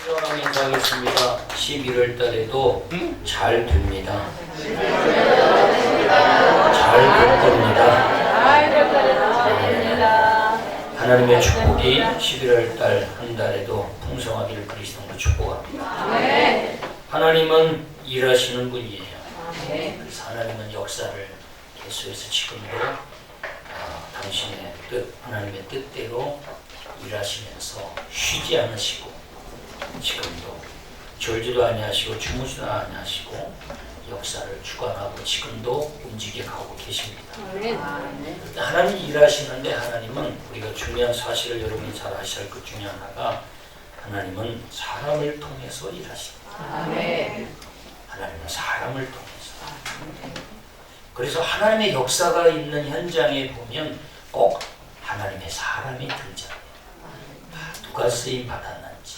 신랑랑 인사하겠습니다. 11월 달에도 잘 됩니다. 잘 될 겁니다. 하나님의 축복이 11월 달 한 달에도 풍성하기를 그리스도로 축복합니다. 하나님은 일하시는 분이에요. 그래서 하나님은 역사를 계속해서 지금도 당신의 뜻, 하나님의 뜻대로 일하시면서 쉬지 않으시고 지금도 졸지도 아니하시고 주무지도 아니하시고 역사를 주관하고 지금도 움직여 가고 계십니다. 하나님이 일하시는데 하나님은 우리가 중요한 사실을 여러분이 잘 아셔야 할 것 중에 하나가 하나님은 사람을 통해서 일하십니다. 하나님은 사람을 통해서. 그래서 하나님의 역사가 있는 현장에 보면 꼭 하나님의 사람이 등장해요. 누가 쓰임 받았는지,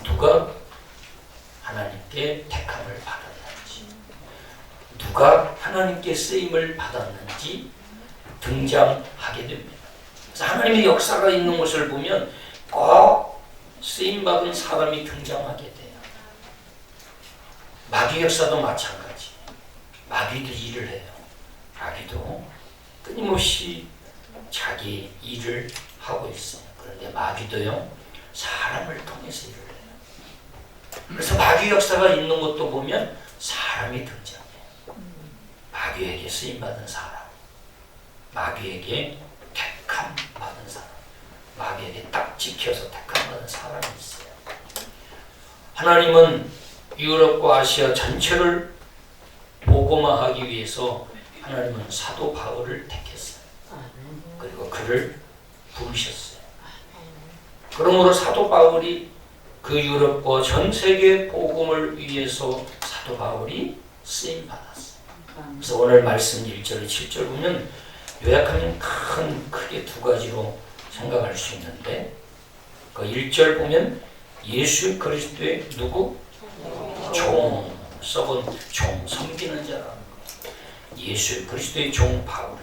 누가 하나님께 택함을 받았는지, 누가 하나님께 쓰임을 받았는지 등장하게 됩니다. 그래서 하나님의 역사가 있는 곳을 보면 꼭 쓰임 받은 사람이 등장하게 돼요. 마귀 역사도 마찬가지. 마귀도 일을 해요. 마귀도 끊임없이 자기 일을 하고 있어요. 그런데 마귀도요, 사람을 통해서 일을 해요. 그래서 마귀 역사가 있는 것도 보면 사람이 등장해요. 마귀에게 쓰임받은 사람, 마귀에게 택함 받은 사람, 마귀에게 딱 지켜서 택함 받은 사람이 있어요. 하나님은 유럽과 아시아 전체를 복음화하기 위해서 하나님은 사도 바울을 택했어요. 그리고 그를 부르셨어요. 그러므로 사도 바울이 그 유럽과 전 세계 복음을 위해서 사도 바울이 쓰임 받았어요. 그래서 오늘 말씀 1절, 7절 보면 요약하면 크게 두 가지로 생각할 수 있는데, 그 1절 보면 예수 그리스도의 누구? 종, 썩은 종, 섬기는 자라는 거. 예수 그리스도의 종 바울은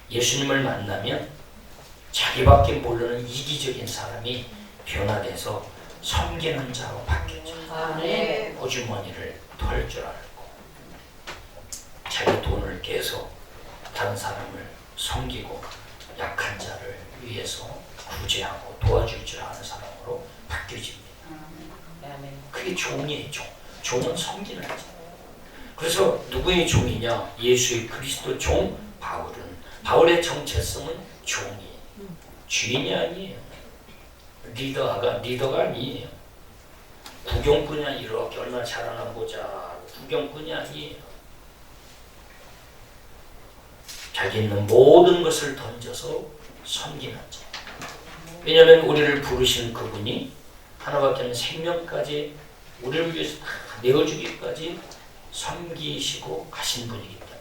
예수님을 만나면 자기밖에 모르는 이기적인 사람이 변화돼서 섬기는 자로 바뀌죠. 호주머니를 털 줄 알고 자기 돈을 깨서 다른 사람을 섬기고 약한 자를 위해서 구제하고 도와줄 줄 아는 사람으로 바뀌어집니다. 그게 종이에요. 종은 섬기는 자. 그래서 누구의 종이냐? 예수의 그리스도 종 바울은, 바울의 정체성은 종이에요. 주인이 아니에요. 리더가 아니에요. 구경꾼이 아니라 이렇게 얼마나 잘하나 보자. 구경꾼이 아니에요. 자기 있는 모든 것을 던져서 섬기는 자. 왜냐하면 우리를 부르신 그분이 하나밖에 없는 생명까지 우리를 위해서 다 내어주기까지 섬기시고 가신 분이기 때문에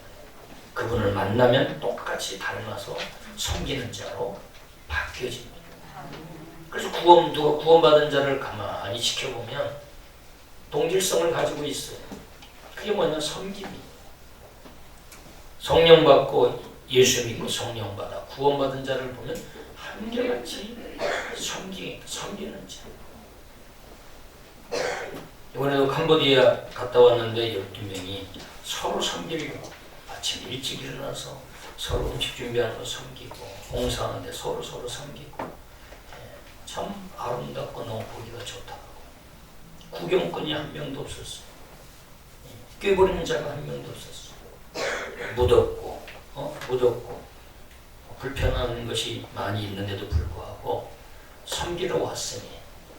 그분을 만나면 똑같이 닮아서 섬기는 자로 바뀌어집니다. 그래서 누가 구원받은 자를 가만히 지켜보면 동질성을 가지고 있어요. 그게 뭐냐? 섬깁니다. 성령 받고 예수 믿고 성령 받아 구원받은 자를 보면 한결같이 섬기는 자. 이번에도 캄보디아 갔다 왔는데 12명이 서로 섬기려고 아침 일찍 일어나서 서로 음식 준비하는 거 섬기고 봉사하는데 서로 섬기고 참 아름답고 너무 보기가 좋다고. 구경꾼이 한 명도 없었어요. 꾀부리는 자가 한 명도 없었어요. 무덥고 불편한 것이 많이 있는데도 불구하고 섬기러 왔으니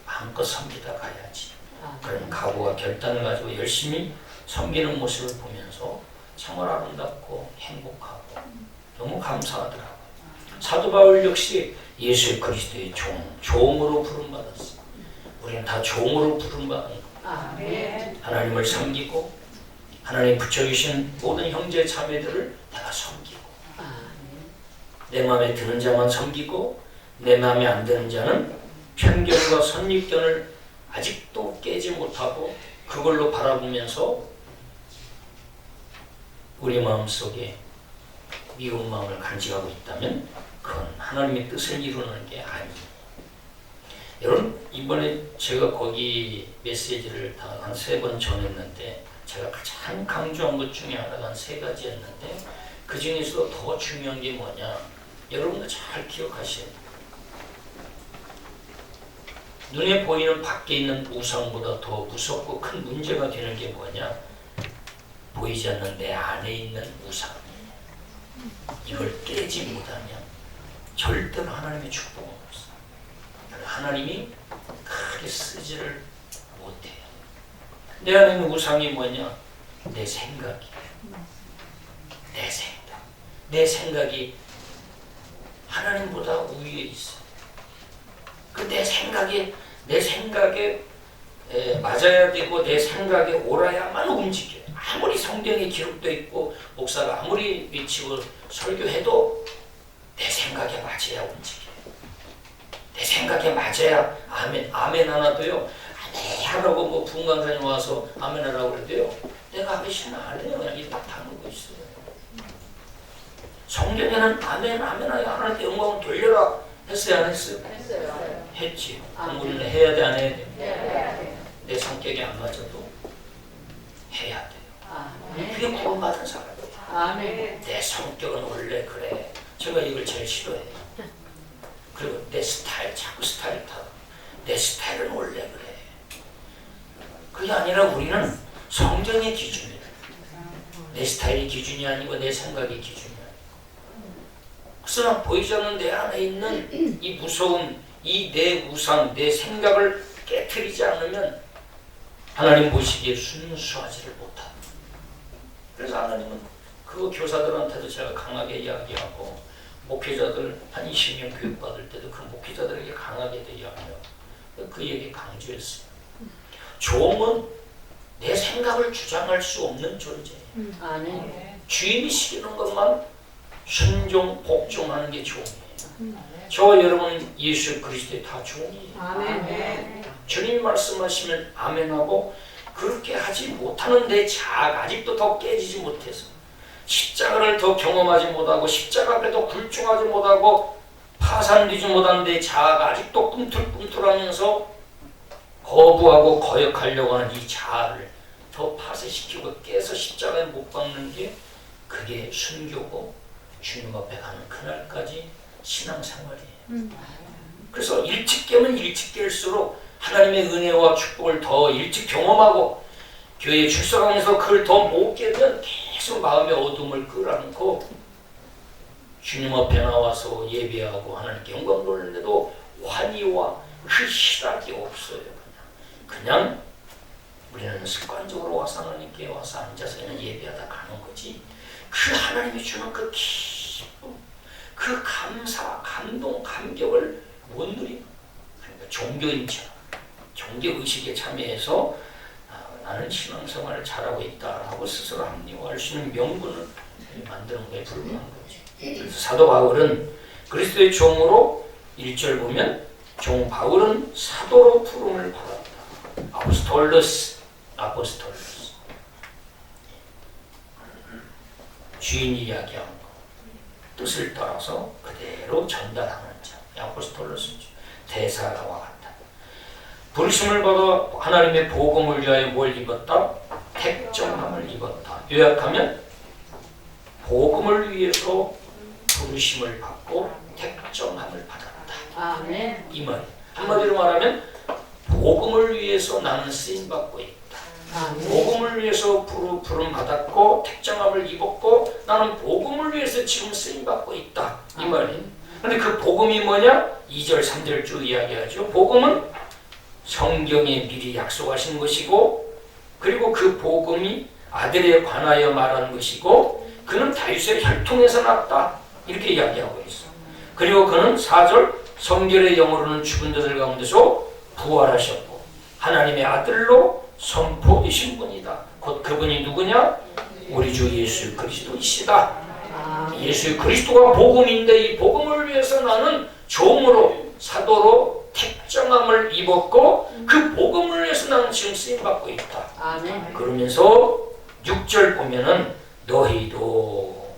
마음껏 섬기다 가야지. 그런 각오와 결단을 가지고 열심히 섬기는 모습을 보면서 정말 아름답고 행복하고 너무 감사하더라고요. 사도 바울 역시 예수 그리스도의 종으로 부름받았어요. 우리는 다 종으로 부름받은 거예요. 하나님을 섬기고 하나님 붙여주신 모든 형제 자매들을 내가 섬기고 내 마음에 드는 자만 섬기고 내 마음에 안 드는 자는 편견과 선입견을 아직도 깨지 못하고 그걸로 바라보면서 우리 마음속에 미운 마음을 간직하고 있다면 그건 하나님의 뜻을 이루는 게 아니에요. 여러분 이번에 제가 거기 메시지를 다 한 3번 전했는데 제가 가장 강조한 것 중에 하나가 한 3가지였는데 그 중에서 더 중요한 게 뭐냐, 여러분도 잘 기억하셔야 돼요. 눈에 보이는 밖에 있는 우상보다 더 무섭고 큰 문제가 되는 게 뭐냐, 보이지 않는 내 안에 있는 우상. 이걸 깨지 못하면 절대로 하나님의 축복은 없어. 하나님이 크게 쓰지를 못해요. 내 안에 있는 우상이 뭐냐? 내 생각이에요. 내 생각. 내 생각이 하나님보다 우위에 있어. 그 내 생각에 맞아야 되고 내 생각에 옳아야만 움직여요. 아무리 성경에 기록되어 있고 목사가 아무리 외치고 설교해도 내 생각에 맞아야 움직여요. 내 생각에 맞아야 아멘 하나도요. 아멘 하라고 뭐 부흥강사님 와서 아멘 하라고 그래도요. 내가 하시면 안 해요. 그냥 입 딱 다물고 있어요. 성경에는 아멘 하나님께 영광을 돌려라 했어요, 안 했어요? 했어요. 했지. 공부를 해야 돼, 안 해야 돼? 내 성격이 안 맞아도 해야 돼요. 그게 구원받은 사람이에요. 내 성격은 원래 그래. 제가 이걸 제일 싫어해요. 그리고 내 스타일, 자꾸 스타일 타. 내 스타일은 원래 그래. 그게 아니라 우리는 성경의 기준이에요. 내 스타일이 기준이 아니고 내 생각이 기준이 아니고. 그러나 보이지 않는 내 안에 있는 이 무서운 이 내 우상, 내 생각을 깨트리지 않으면 하나님 보시기에 순수하지를 못한다. 그래서 하나님은 그 교사들한테도 제가 강하게 이야기하고 목회자들 한 20년 교육받을 때도 그 목회자들에게 강하게도 이야기하고 그 얘기 강조했어요. 종은 내 생각을 주장할 수 없는 존재예요. 주인이 시키는 것만 순종, 복종하는 게 종이에요. 저와 여러분 예수 그리스도의 다 종이에요. 아멘. 주님 말씀하시면 아멘하고 그렇게 하지 못하는 내 자아가 아직도 더 깨지지 못해서 십자가를 더 경험하지 못하고 십자가 앞에도 굴중하지 못하고 파산되지 못한 내 자아가 아직도 꿈틀꿈틀하면서 거부하고 거역하려고 하는 이 자아를 더 파쇄시키고 깨서 십자가에 못 박는 게 그게 순교고 주님 앞에 가는 그날까지 신앙생활이에요. 그래서 일찍 깨면 일찍 깰수록 하나님의 은혜와 축복을 더 일찍 경험하고 교회에 출석하면서 그걸 더 못 깨면 계속 마음의 어둠을 끌어안고 주님 앞에 나와서 예배하고 하나님께 영광 돌리는데도 환희와 그 희락이 없어요. 그냥 우리는 습관적으로 와서 하나님께 와서 앉아서 그냥 예배하다 가는 거지 그 하나님이 주는 그 기쁨, 그 감사, 감동, 감격을 못 누리는 그러니까 종교인처럼 종교의식에 참여해서 나는 신앙생활을 잘하고 있다라고 스스로 합리화할 수 있는 명분을 만드는 것에 불과한 거지. 그래서 사도 바울은 그리스도의 종으로 1절 보면 종 바울은 사도로 부름을 받았다. 아포스톨로스. 주인이 이야기한 거 뜻을 따라서 그대로 전달하는 자. 아포스톨로스죠. 대사가와 같다. 부르심을 받아 하나님의 복음을 위하여 뭘 입었다? 택정함을 입었다. 요약하면 복음을 위해서 부르심을 받고 택정함을 받았다. 아멘. 이 말. 한마디로 말하면 복음을 위해서 나는 쓰임 받고 있다. 복음을 위해서 부름 받았고 택정함을 입었고 나는 복음을 위해서 지금 쓰임 받고 있다. 이 말이에요. 근데 그 복음이 뭐냐? 2절 3절 쭉 이야기하죠. 복음은 성경에 미리 약속하신 것이고 그리고 그 복음이 아들에 관하여 말한 것이고 그는 다윗의 혈통에서 났다. 이렇게 이야기하고 있어. 그리고 그는 4절 성결의 영으로는 죽은 자들 가운데서 부활하셨고 하나님의 아들로 선포되신 분이다. 곧 그분이 누구냐? 우리 주 예수 그리스도이시다. 예수 그리스도가 복음인데 이 복음을 위해서 나는 종으로 사도로 택정함을 입었고 그 복음을 위해서 나는 지금 쓰임받고 있다. 아멘. 그러면서 6절 보면은 너희도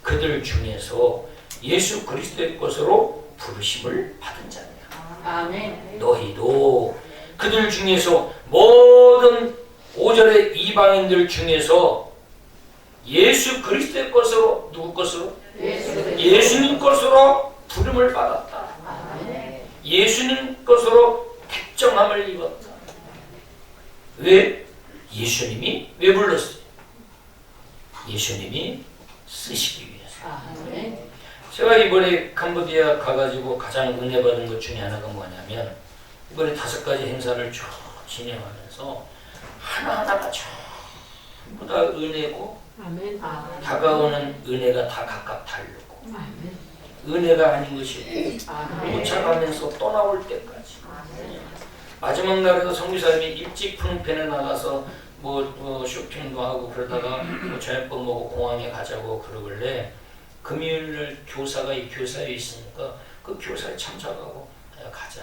그들 중에서 예수 그리스도의 것으로 부르심을 받은 자냐. 아멘. 너희도 그들 중에서 모든 5절의 이방인들 중에서 예수 그리스도의 것으로 누구 것으로? 예수님 것으로 부름을 받았다. 아멘. 예수님 것으로 택정함을 입었다. 왜? 예수님이 왜 불렀어요? 예수님이 쓰시기 위해서. 아멘. 제가 이번에 캄보디아 가가지고 가장 은혜 받은 것 중에 하나가 뭐냐면 이번에 5가지 행사를 쭉 진행하면서 하나하나가 전부 다 은혜고 아멘. 다가오는 은혜가 다 각각 다르고 아멘. 은혜가 아닌 것이 아멘. 쫓아가면서 떠나올 때까지 마지막 날에도 성교사님이 일찍 푸른펜에 나가서 뭐 쇼핑도 하고 그러다가 뭐 저녁밥 먹고 공항에 가자고 그러길래 금요일날 교사가 이 교사에 있으니까 그 교사에 참석하고 가자.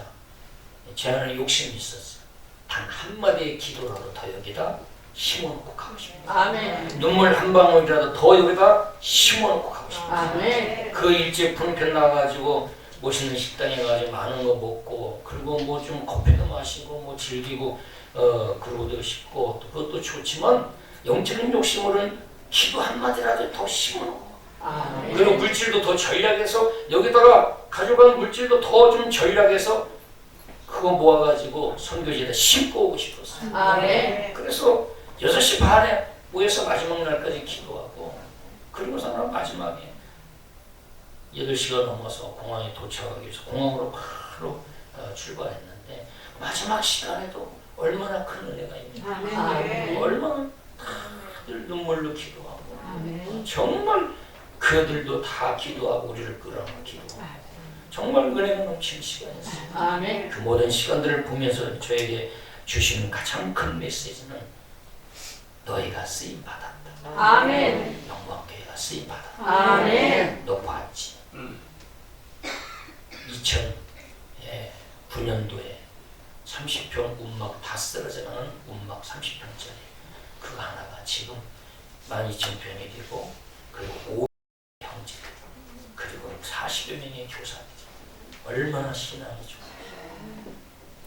저는 욕심이 있었어요. 단 한마디의 기도라도 더 여기다 심어놓고 가고 싶어요. 아멘. 눈물 한 방울이라도 더 여기다 심어놓고 가고 싶어요. 아멘. 그 일찍 푸른펜 나가지고 멋있는 식당에 가서 많은 거 먹고 그리고 뭐 좀 커피도 마시고 뭐 즐기고 그러고도 싶고 그것도 좋지만 영적인 욕심으로는 기도 한마디라도 더 심어놓고 아멘. 그리고 물질도 더 전략해서 여기다가 가져간 물질도 더 좀 전략해서 그거 모아가지고 선교지에다 심고 오고 싶었어요. 아멘. 그래서 6시 반에 모여서 마지막 날까지 기도하고 그리고서는 마지막에 8시가 넘어서 공항에 도착하기 위해서 공항으로 바로 출발했는데 마지막 시간에도 얼마나 큰 은혜가 있냐. 아멘. 얼마나 다들 눈물로 기도하고 아멘. 정말 그들도 다 기도하고 우리를 끌어안고 기도하고 정말 은혜가 넘치는 시간이었어요. 아멘. 그 모든 시간들을 보면서 저에게 주시는 가장 큰 메시지는 너희가 쓰임 받았다. 아멘. 영광교회가 쓰임 받았다. 아멘. 너 봤지? 2009년도에 30평 운막 다 쓰러져가는 운막 30평짜리 그거 하나가 지금 12,000평이 되고 그리고 5 형제 그리고 40여 명의 교사들이 얼마나 신앙이 좋아요.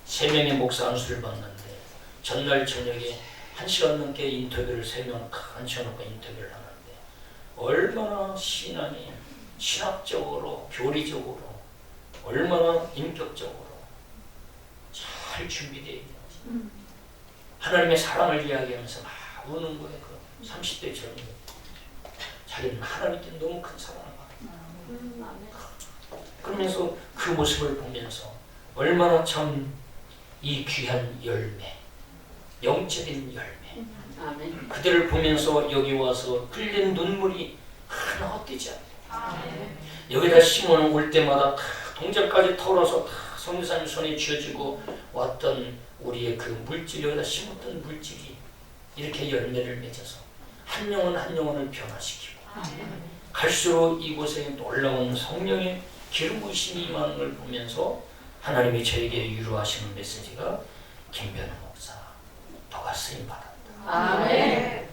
3명의 목사 안수를 받는데 전날 저녁에 1시간 넘게 인터뷰를 3명 앉혀놓고 인터뷰를 하는데 얼마나 신앙이 신학적으로 교리적으로 얼마나 인격적으로 잘 준비되어 있는지 하나님의 사랑을 이야기하면서 막 우는 거예요. 그 30대 젊은 자기는 하나님께 너무 큰 사랑을 받았다. 그러면서 그 모습을 보면서 얼마나 참 이 귀한 열매 영적인 열매 아멘. 그들을 보면서 여기 와서 흘린 눈물이 하나 헛되지 않아요. 여기다 심어는 올 때마다 다 동전까지 털어서 다 성교사님 손에 쥐어지고 왔던 우리의 그 물질 여기다 심었던 물질이 이렇게 열매를 맺어서 한 영혼 한 영혼을 변화시키고 갈수록 이곳에 놀라운 성령의 기름 부으심이 임하는 걸 보면서 하나님이 저에게 유로하시는 메시지가 김변호 목사 너가 쓰임 받았다. 아멘.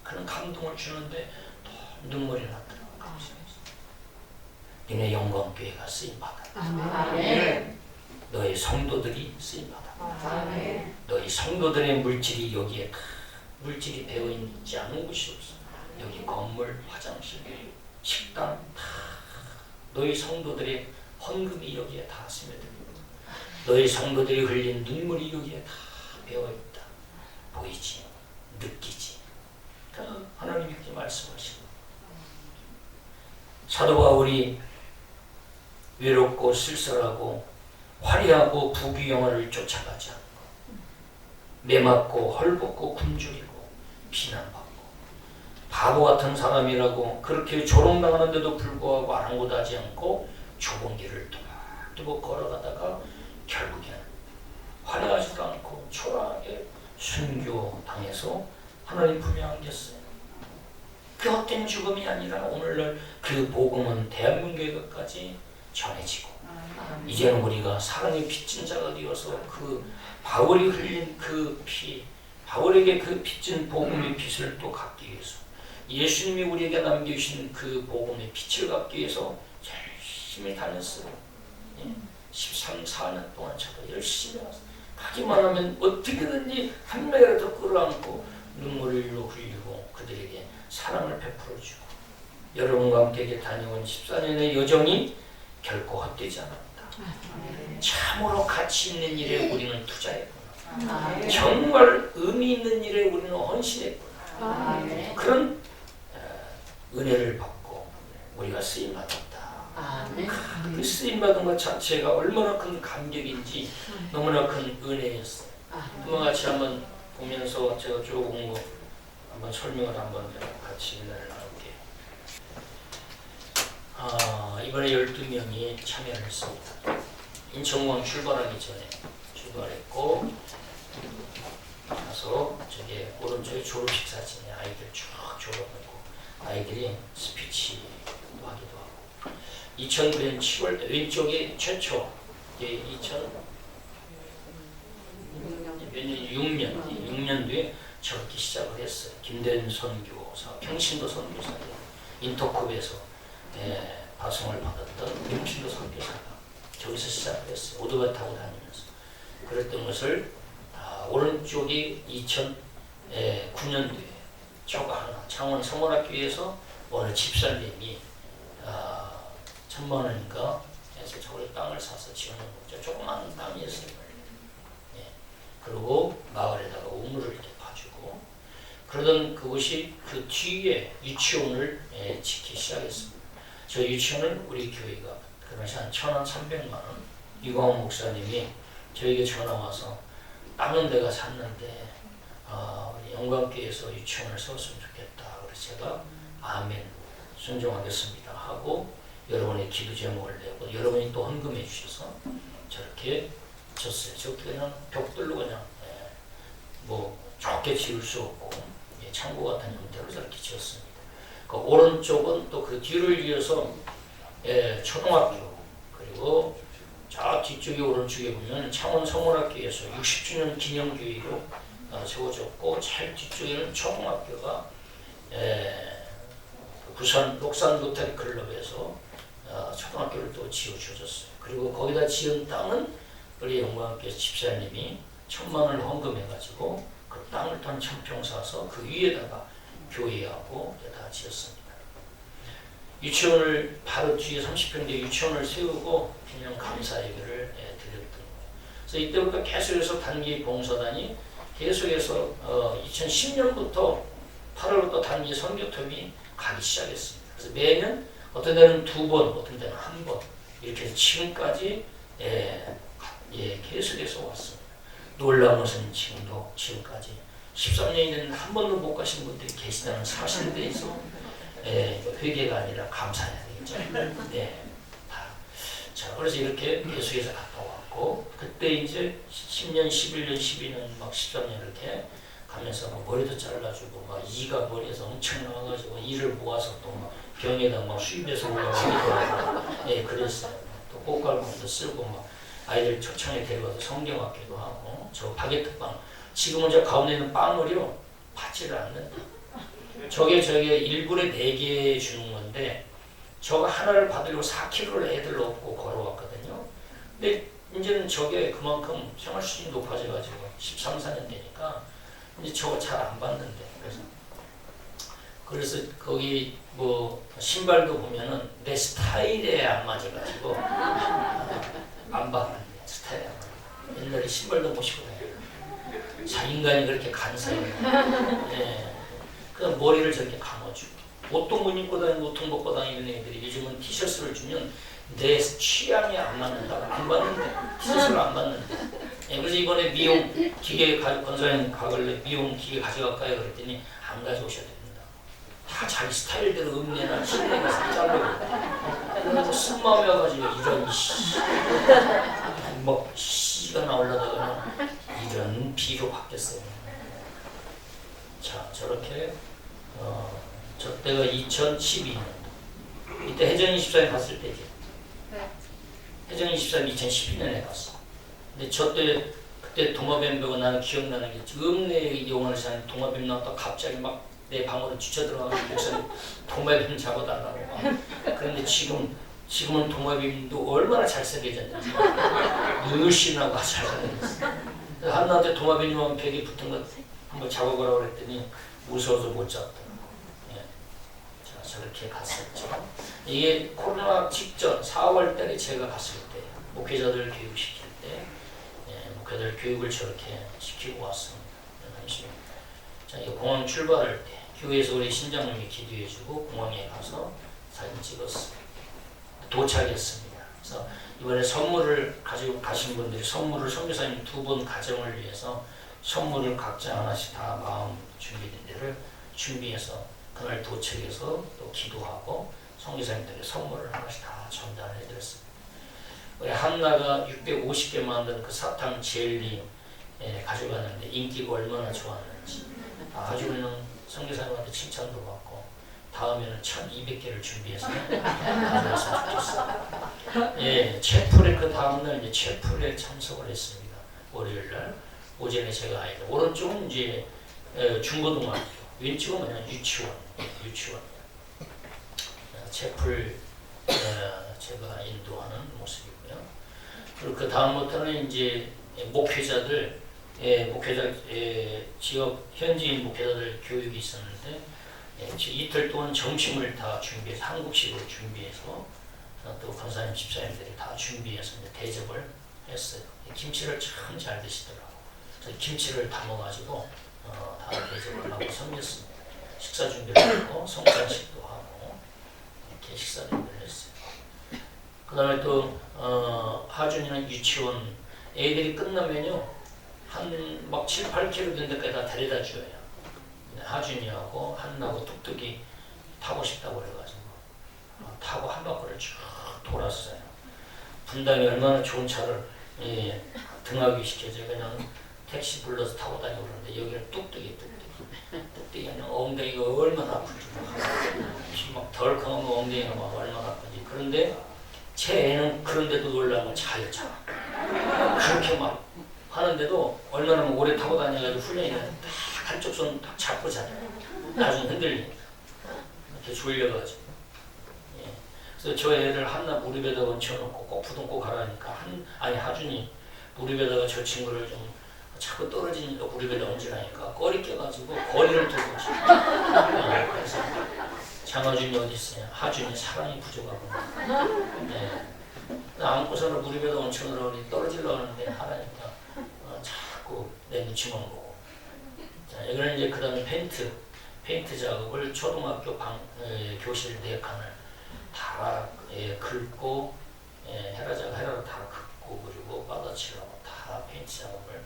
그런 감동을 주는데 또 눈물이 났더라고요. 너네 영광교회가 쓰임 받았다. 아멘. 너희 성도들이 쓰임 받았다. 아멘. 너희 성도들의 물질이 여기에 물질이 배어있지 않은 곳이 없어. 여기 건물, 화장실, 식당 다 너희 성도들의 헌금이 여기에 다 스며들고 너희 성도들이 흘린 눈물이 여기에 다 배어있다. 보이지? 느끼지? 하나님이 그렇게 말씀하시고 사도 바울이 외롭고 쓸쓸하고 화려하고 부귀영화를 쫓아가지 않고 매맞고 헐벗고 굶주리고 비난받고 바보 같은 사람이라고 그렇게 조롱당하는데도 불구하고 아랑곳하지 않고 좁은 길을 뚜벅뚜벅 걸어가다가 결국엔 화려하지도 않고 초라하게 순교당해서 하나님 품에 안겼어요. 그 헛된 죽음이 아니라 오늘날 그 복음은 대한민국에까지 전해지고 이제는 우리가 사랑의 빚진 자가 되어서 그 바울이 흘린 그 피, 바울에게 그 빚진 복음의 빛을 또 갖기 위해서 예수님이 우리에게 남겨주신 그 복음의 빛을 갖기 위해서 열심히 다녔어요. 예. 13, 14년 동안 저도 열심히 왔어요. 가기만 하면 어떻게든지 한 명이라도 끌어안고 눈물로 흘리고 그들에게 사랑을 베풀어주고 여러분과 함께 다녀온 14년의 여정이 결코 헛되지 않았다. 참으로 가치 있는 일에 우리는 투자했구나. 정말 의미 있는 일에 우리는 헌신했구나. 그런 은혜를 받고 우리가 쓰임받았다. 그 쓰임받은 것 자체가 얼마나 큰 감격인지 너무나 큰 은혜였어요. 그와 같이 한번 보면서 제가 조금 한번 설명을 한번 같이 은혜를 나눌게요. 이번에 12명이 참여를 했습니다. 인천공항 출발하기 전에 출발했고 나서 저기 오른쪽에 졸업식 사진에 아이들 쭉 졸업하고 아이들이 스피치도 하기도 하고 2009년 7월 왼쪽에 최초 6년도에 저렇게 시작을 했어요. 김대현 선교사, 평신도 선교사들, 인터컵에서 파송을 받았던 평신도 선교사가 저기서 시작을 했어요. 오토바이 타고 다니면서. 그랬던 것을 오른쪽이 2009년도에 저거 하나 창원 성원학교에서 어느 집사님이 1,000만 원인가 해서 저걸 땅을 사서 지어놓은 거죠. 조그만 땅이었어요. 그리고 마을에다가 우물을 이렇게 파주고 그러던 그것이 그 뒤에 유치원을 짓기 시작했습니다. 저 유치원을 우리 교회가 그 당시 한 1,300만 원 이광호 목사님이 저에게 전화 와서 땅은 내가 샀는데 우리 영광교회에서 유치원을 세웠으면 좋겠다. 그래서 제가 아멘 순종하겠습니다 하고 여러분의 기도 제목을 내고 여러분이 또 헌금해 주셔서 저렇게 졌어요. 저렇게 그냥 벽돌로 그냥 뭐 좋게 지을 수 없고 창고 같은 형태로 저렇게 지었습니다. 그 오른쪽은 또 그 뒤를 이어서 초등학교 그리고 저 뒤쪽에 오른쪽에 보면 창원 성원학교에서 60주년 기념교회로 세워졌고 제일 뒤쪽에는 초등학교가 부산 녹산 로터리 클럽에서 초등학교를 또 지어주셨어요. 그리고 거기다 지은 땅은 우리 영광교회 집사님이 1,000만 원을 헌금해가지고 그 땅을 한 1,000평 사서 그 위에다가 교회하고 다 지었습니다. 유치원을 바로 뒤에 30평대 유치원을 세우고 기념 감사 예배를 드렸던 거예요. 그래서 이때부터 계속해서 단기 봉사단이 계속해서 2010년부터 8월부터 단기 선교팀이 가기 시작했습니다. 그래서 매년 어떤 데는 2번, 어떤 데는 1번 이렇게 해서 지금까지 계속해서 왔습니다. 놀라운 것은 지금까지 13년이 됐는데 한 번도 못 가신 분들이 계시다는 사실에 대해서 회개가 아니라 감사해야 되겠죠. 자, 그래서 이렇게 계속해서 갔다 왔고 그때 이제 10년, 11년, 12년, 막 13년 이렇게 가면서 막 머리도 잘라주고 막 이가 머리에서 엄청 나와가지고 이를 모아서 또 막 병에다 막 수입해서 올라가고 그랬어요. 또 꽃갈콘도 쓰고 막 아이들 초청에 데려가서 성경학교도 하고 저 바게트빵 지금은 저 가운데 있는 빵을요 받지를 않는다. 저게 1불에 4개 주는 건데 저거 하나를 받으려고 4km를 애들 업고 걸어왔거든요. 근데 이제는 저게 그만큼 생활 수준이 높아져가지고 13, 14년 되니까 이제 저거 잘 안 받는데 그래서 거기 뭐 신발도 보면은 내 스타일에 안 맞아가지고 안 받는데 스타일에 안 맞아. 옛날에 신발도 못 신고 다녀요. 자 인간이 그렇게 간사해요. 그 머리를 저렇게 감아주고 옷도 못 입고 다니고 옷도 벗고 다니는 애들이 요즘은 티셔츠를 주면 내 취향에 안 맞는다고 안 받는데 티셔츠를 안 받는데 그래서 이번에 미용 기계 권사님 가길래 미용 기계 가져갈까요? 그랬더니 안 가져오셔야 됩니다. 다 자기 스타일대로 음내나 실내가 자르고 그래서 쓴마음이 와가지고 이런 뭐 씨가 나오려다가 이런 비로 바뀌었어요. 자 저렇게 저 때가 2012년 이때 혜정24에 갔을 때지. 혜정 24는 2012년에 갔어. 근데 그때 동화뱀배가 나는 기억나는 게 음내 영화를 사는 동화뱀 나왔다 갑자기 막 내 방으로 주쳐 들어가서 목사님 동화뱀 잡아달라고 막. 그런데 지금 지금은 도마뱀도 얼마나 잘생겨졌는지 늘씬하고 잘생겼어요. 한나한테 도마뱀 벽에 붙은 거 한번 잡아보라고 그랬더니 무서워서 못 잡더라고. 예. 자, 저렇게 갔었죠. 이게 코로나 직전 4월 달에 제가 갔을 때 목회자들 교육시킬 때 목회자들 교육을 저렇게 시키고 왔습니다. 자, 이 공항 출발할 때 교회에서 우리 신장님이 기도해주고 공항에 가서 사진 찍었습니다. 도착했습니다. 그래서 이번에 선물을 가지고 가신 분들이 선물을 선교사님 2분 가정을 위해서 선물을 각자 하나씩 다 마음 준비된 데를 준비해서 그날 도착해서 또 기도하고 선교사님들에게 선물을 하나씩 다 전달해 드렸습니다. 우리 한나가 650개 만든 그 사탕 젤리 가져갔는데 인기가 얼마나 좋았는지 아주 그냥 선교사님한테 칭찬도 받고 다음에는 1200개를 준비해서 가져왔으면 좋겠어요. 예, 채플에 그 다음날 이제 채플에 참석을 했습니다. 월요일날 오전에 제가 아이들 오른쪽은 이제 중고등학교, 왼쪽은 그냥 유치원. 채플 제가 인도하는 모습이고요. 그리고 그 다음부터는 이제 목회자들, 지역 현지인 목회자들 교육이 있었는데 이틀 동안 점심을 다 준비해서 한국식으로 준비해서 또 권사님 집사님들이 다 준비해서 이제 대접을 했어요. 김치를 참 잘 드시더라고. 그래서 김치를 담아가지고 다 대접을 하고 섬겼습니다. 식사 준비를 하고 성찬식도 하고 이렇게 식사 준비를 했어요. 그 다음에 또 하준이는 유치원 애들이 끝나면요 한 막 7, 8km 된 데까지 다 데려다 줘요. 하준이하고 한나하고 뚝뚝이 타고 싶다고 그래가지고 타고 한 바퀴를 쭉 돌았어요. 분당이 얼마나 좋은 차를 등하게 시켜줘요. 그냥 택시 불러서 타고 다니고 그러는데 여기는 뚝뚝이 그냥 엉덩이가 얼마나 아픈지 막 덜컹하면 엉덩이가 막 얼마나 아픈지. 그런데 제 애는 그런데도 놀라면 자요. 그렇게 막 하는데도 얼마나 오래 타고 다녀가지고 훈련이 딱 한쪽 손 딱 잡고 자요. 나중에 흔들리니까 이렇게 졸려가지고. 그래서 저 애를 한나 무릎에다 얹혀놓고 꼭 부둥 꼭 하라니까 하준이 무릎에다가 저 친구를 좀 자꾸 떨어지니까 무릎에다 얹으라니까 꺼리 껴가지고 거리를 두고 그래서 장하준이 어디 있어요? 하준이 사랑이 부족하구나. 안고서는 무릎에다 얹혀놓으라고 떨어지려고 하는데 하라니까 자꾸 내 눈치만 보고. 자, 여기는 이제 그 다음에 페인트 작업을 초등학교 교실 4칸을 다 긁고 헤라로 다 긁고 그리고 바다칠하고 다 페인트 작업을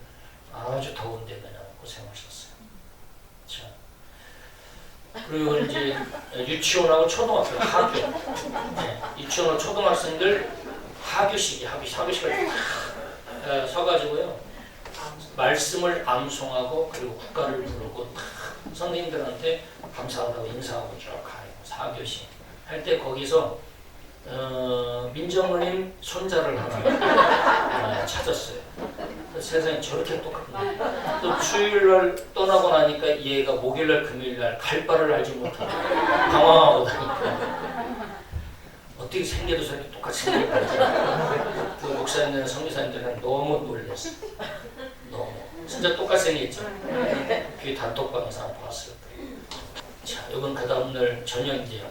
아주 더운데 그냥 고생하셨어요. 자, 그리고 이제 유치원하고 초등학교 하교 유치원하고 초등학생들 하교식을 서가지고요 말씀을 암송하고 그리고 국가를 부르고 선생님들한테 감사하다고 인사하고 쭉 가요. 4교시 할 때 거기서 민정님 손자를 하나 찾았어요. 세상에 저렇게 똑같은데 또 수요일날 떠나고 나니까 얘가 목요일날 금요일날 갈 바를 알지 못하고 당황하고 다니까 어떻게 생겨도 저렇게 똑같이 생겼다. 그 목사님이나 성교사님들은 너무 놀랐어요. 너무 진짜 똑같이 생겼죠. 그게 단톡방에서 한번 봤을 때. 자, 이건 그 다음날 저녁 이제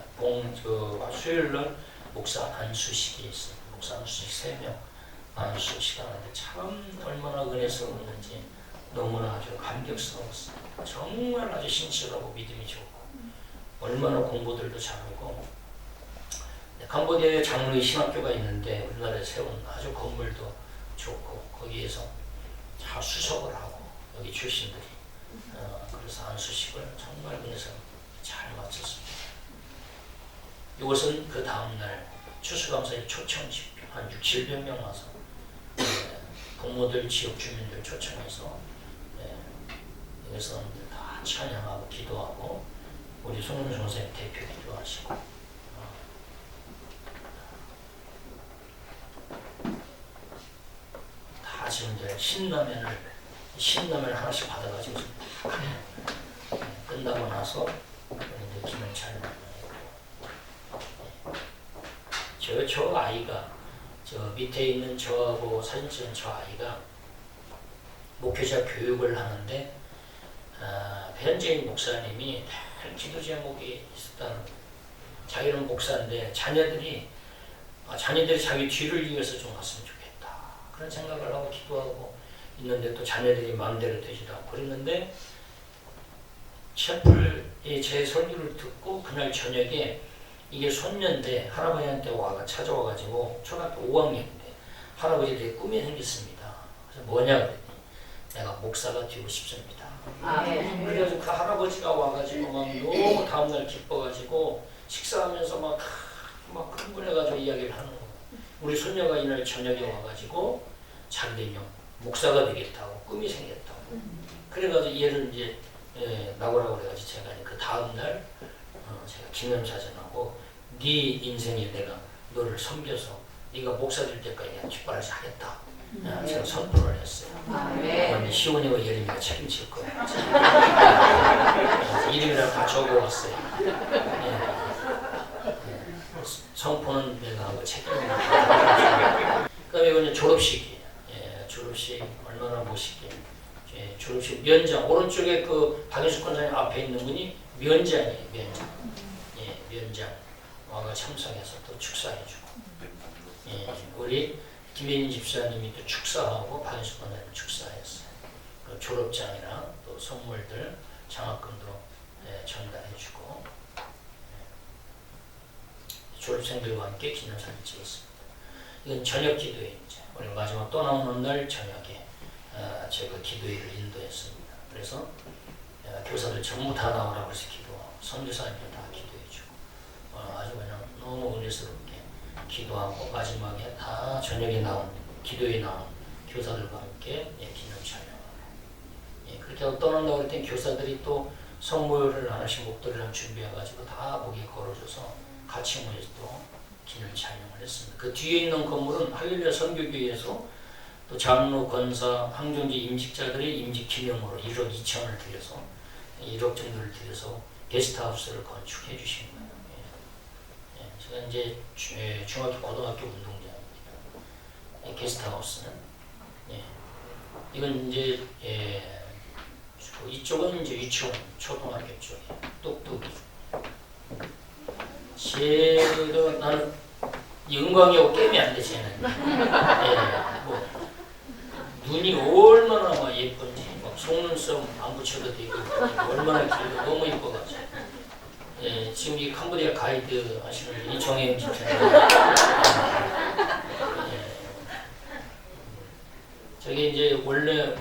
수요일날 목사 안수식이 있어요. 목사 안수식 3명 안수식 하는데 참 얼마나 은혜스러웠는지 너무나 아주 감격스러웠어요. 정말 아주 신실하고 믿음이 좋고 얼마나 공부들도 잘하고. 캄보디아에 장로의 신학교가 있는데 우리나라에 세운 아주 건물도 좋고 거기에서 다 수석을 하고 여기 출신들이 그래서 안수식을 정말 은혜스럽게 잘 마쳤습니다. 이것은 그 다음날 추수감사의 초청 집회 한 6, 700명 와서 부모들 지역 주민들 초청해서 여기 사람들 다 찬양하고 기도하고 우리 송영준 선생님 대표 기도하시고 다 지금 이제 신라면을 하나씩 받아가지고 끝나고 나서 이제 김영찬 보십시오. 저 아이가 저 밑에 있는 저하고 사진 찍은 저 아이가 목회자 교육을 하는데 현재인 목사님이 늘 기도 제목이 있었다는 거예요. 자기는 목사인데 자녀들이 자기 뒤를 이어서 좀 갔으면 좋겠다. 그런 생각을 하고 기도하고 있는데 또 자녀들이 마음대로 되지도 않고 그랬는데 셰플이 제 설교를 듣고 그날 저녁에 이게 손녀인데 할아버지한테 찾아와가지고 초등학교 5학년인데 할아버지 되게 꿈이 생겼습니다. 그래서 뭐냐 그랬더니 내가 목사가 되고 싶습니다. 그래서 그 할아버지가 와가지고 막 너무 다음날 기뻐가지고 식사하면서 막 흥분해가지고 이야기를 하는 거예요. 우리 손녀가 이날 저녁에 와가지고 자기들이 목사가 되겠다고 꿈이 생겼다고. 그래가지고 얘를 이제 나오라고 그래가지고 제가 그 다음날 제가 기념사진하고 네 인생에 내가 너를 섬겨서 네가 목사 될 때까지 내가 뒷바라지 하겠다. 제가 선포를 했어요. 시온이와 예림이가 책임질 거예요. 이름이랑 다 적어왔어요. 선포는 내가 하고 책임을 그다음에 이건 졸업식이에요. 졸업식 얼마나 멋있게. 졸업식 면장 오른쪽에 그 박인숙 권사님 앞에 있는 분이 면장이에요. 면장 와가 참석해서 또 축사해주고 우리 김혜인 집사님이 또 축사하고 박인숙 권사님 축사했어요. 그 졸업장이나 또 선물들 장학금도 전달해주고 졸업생들과 함께 기념사진 찍었습니다. 이건 저녁 기도회 이제 우리 마지막 떠나오는 날 저녁에 제가 기도회를 인도했습니다. 그래서 교사들 전부 다 나오라고 해서 기도하고 선교사님들 다 기도해주고 아주 그냥 너무 은혜스럽게 기도하고 마지막에 다 저녁에 나온 기도회에 나온 교사들과 함께 기념 촬영을 그렇게 하고 떠난다고 할 땐 교사들이 또 성모를 하나씩 목도리랑 준비해가지고 다 목에 걸어줘서 같이 모여서 또 기념 촬영을 했습니다. 그 뒤에 있는 건물은 할렐루야 선교교회에서 또 장로, 권사, 항존지 임직자들의 임직 기념으로 1억 2천을 들여서 1억 정도를 들여서 게스트하우스를 건축해 주신 거예요. 제가 이제 중학교, 고등학교 운동장입니다. 게스트하우스는 이건 이제 이쪽은 이제 유치원, 초등학교 쪽에 똑똑이. 제가 나는 영광이하고 게임이 안 돼, 쟤는. 눈이 얼마나 막 예쁜지, 막 속눈썹 안 붙여도 되고, 얼마나 길고 너무 예뻐가지고. 지금 이 캄보디아 가이드 하시는 이정혜영 집사님. 저게 이제 원래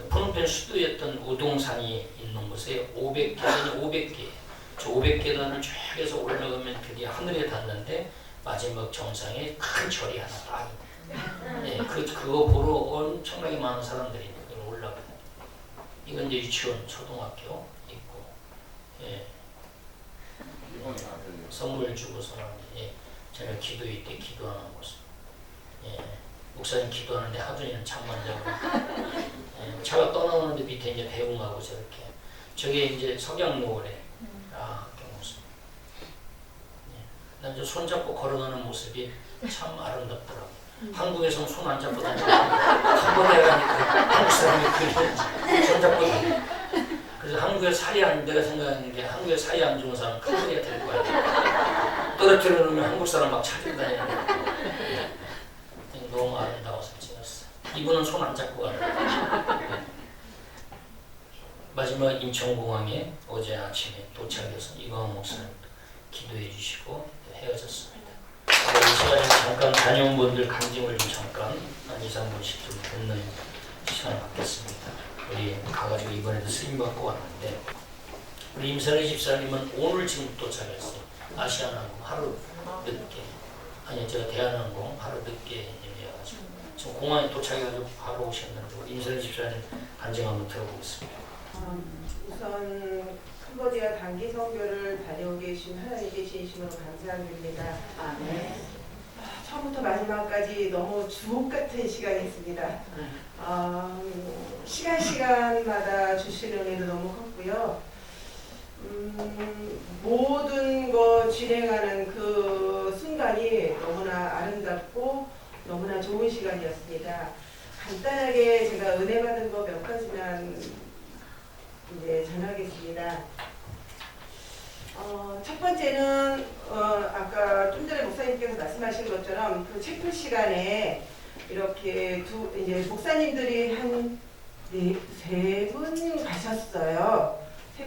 푸놈펜 수도였던 우동산이 있는 곳에 500개. 저 500계단을 쭉 해서 올라가면 드디어 하늘에 닿는데 마지막 정상에 큰 절이 하나 딱 그거 보러 엄청나게 많은 사람들이 올라가요. 이건 이제 유치원, 초등학교 있고 선물 주고서는 저녁 기도회 때 기도하는 모습. 목사님 기도하는데 하준이는 잠만 자고 차가 떠나오는데 밑에 이제 대웅하고 저렇게 저게 이제 석양노을에 난 저 손잡고 걸어가는 모습이 참 아름답더라고요. 한국에서는 손 안 잡고 다니고 캄보디아 가니까 한국 사람이 손잡고 다니고 그래서 한국에 살이 안 내가 생각하는 게 한국에 살이 안 좋은 사람은 캄보디아 데리고 가야 돼. 떨어뜨려 놓으면 한국 사람 막 찾고 다니는 거예요. 너무 아름다워서 찍었어. 이분은 손 안 잡고 가는 거예요. 마지막 인천공항에 어제 아침에 도착해서 이광호 목사님 기도해 주시고 헤어졌습니다. 이 시간에 잠깐 다녀온 분들 간증을 좀 잠깐 한 2, 3분씩 좀 듣는 시간을 갖겠습니다. 우리 가가지고 이번에도 쓰임받고 왔는데 우리 임선희 집사님은 오늘 지금 도착했어요. 아시아나항공 하루 늦게 제가 대한항공 하루 늦게 예매해가지고 지금 공항에 도착해가지고 바로 오셨는데 우리 임선희 집사님 간증 한번 들어보겠습니다. 우선 캄보디아 단기 선교를 다녀오 계신 하나님께 진심으로 감사드립니다. 아멘. 처음부터 마지막까지 너무 주옥 같은 시간이었습니다. 시간마다 주시는 은혜도 너무 컸고요. 모든 거 진행하는 그 순간이 너무나 아름답고 너무나 좋은 시간이었습니다. 간단하게 제가 은혜 받은 거 몇 가지만 이제 전하겠습니다. 첫 번째는 아까 좀 전에 목사님께서 말씀하신 것처럼 그 체풀 시간에 이렇게 이제 목사님들이 한 세 분 가셨어요. 세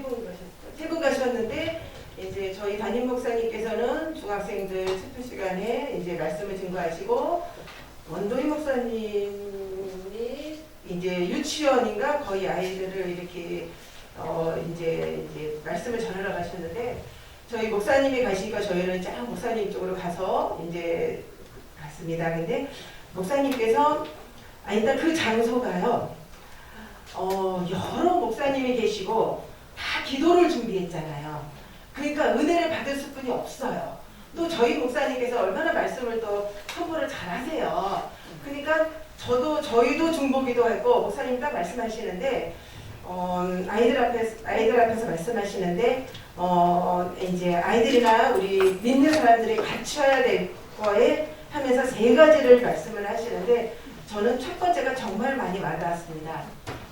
분 가셨는데 이제 저희 담임 목사님께서는 중학생들 체풀 시간에 이제 말씀을 증거하시고 원도희 목사님이 이제 유치원인가 거의 아이들을 이렇게 이제 말씀을 전하러 가셨는데 저희 목사님이 가시니까 저희는 쫙 목사님 쪽으로 가서 이제 갔습니다. 근데 목사님께서 일단 그 장소가요. 여러 목사님이 계시고 다 기도를 준비했잖아요. 그러니까 은혜를 받을 수뿐이 없어요. 또 저희 목사님께서 얼마나 말씀을 또 선포를 잘하세요. 그러니까 저희도 중보기도 하고 목사님 딱 말씀하시는데 아이들 앞에서 말씀하시는데 이제 아이들이나 우리 믿는 사람들이 갖춰야 될 거에 하면서 세 가지를 말씀을 하시는데 저는 첫 번째가 정말 많이 와닿았습니다.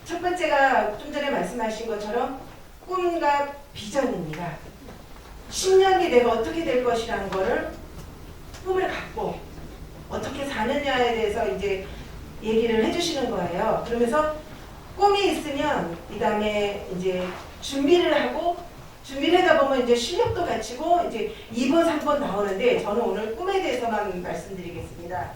첫 번째가 좀 전에 말씀하신 것처럼 꿈과 비전입니다. 10년 뒤 내가 어떻게 될 것이라는 거를 꿈을 갖고 어떻게 사느냐에 대해서 이제 얘기를 해주시는 거예요. 그러면서 꿈이 있으면 이 다음에 이제 준비를 하다 보면 이제 실력도 갖추고 이제 2번, 3번 나오는데 저는 오늘 꿈에 대해서만 말씀드리겠습니다.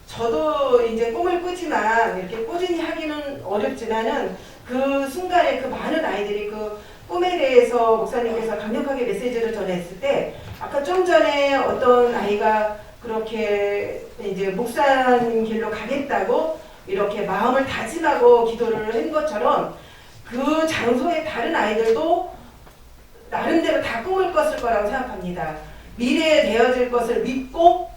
저도 이제 꿈을 꾸지만 이렇게 꾸준히 하기는 어렵지만은 그 순간에 그 많은 아이들이 그 꿈에 대해서 목사님께서 강력하게 메시지를 전했을 때 아까 좀 전에 어떤 아이가 그렇게 이제 목사님 길로 가겠다고 이렇게 마음을 다짐하고 기도를 한 것처럼 그 장소의 다른 아이들도 나름대로 다 꿈을 꿨을 거라고 생각합니다. 미래에 되어질 것을 믿고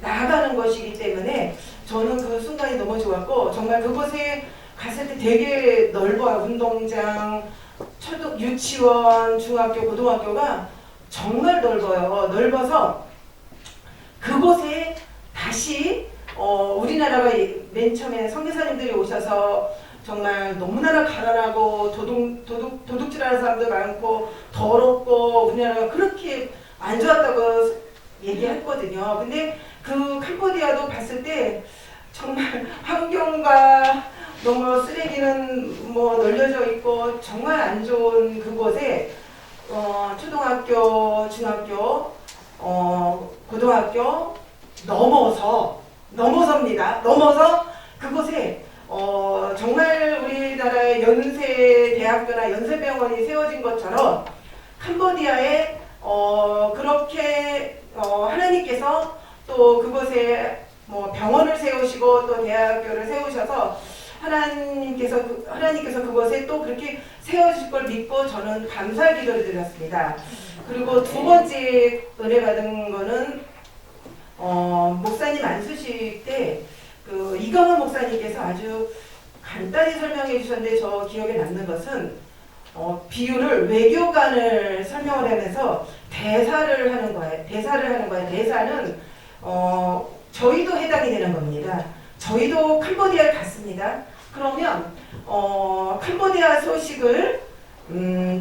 나아가는 것이기 때문에 저는 그 순간이 너무 좋았고 정말 그곳에 갔을 때 되게 넓어요. 운동장, 유치원, 중학교, 고등학교가 정말 넓어요. 넓어서 그곳에 다시 우리나라가 맨 처음에 선교사님들이 오셔서 정말 너무나나 가난하고 도둑질하는 사람도 많고 더럽고 우리나라가 그렇게 안 좋았다고 얘기했거든요. 근데 그 캄보디아도 봤을 때 정말 환경과 너무 쓰레기는 뭐 널려져 있고 정말 안 좋은 그곳에 초등학교, 중학교, 고등학교 넘어섭니다. 넘어서 그곳에 정말 우리나라의 연세 대학교나 연세병원이 세워진 것처럼 캄보디아에 그렇게 하나님께서 또 그곳에 뭐 병원을 세우시고 또 대학교를 세우셔서 하나님께서 그곳에 또 그렇게 세워주실 걸 믿고 저는 감사 기도를 드렸습니다. 그리고 두 번째 은혜 받은 거는 목사님 안수식 때 그 이강원 목사님께서 아주 간단히 설명해 주셨는데 저 기억에 남는 것은 비유를 외교관을 설명을 하면서 대사를 하는 거예요. 대사는 저희도 해당이 되는 겁니다. 저희도 캄보디아를 갔습니다. 그러면 캄보디아 소식을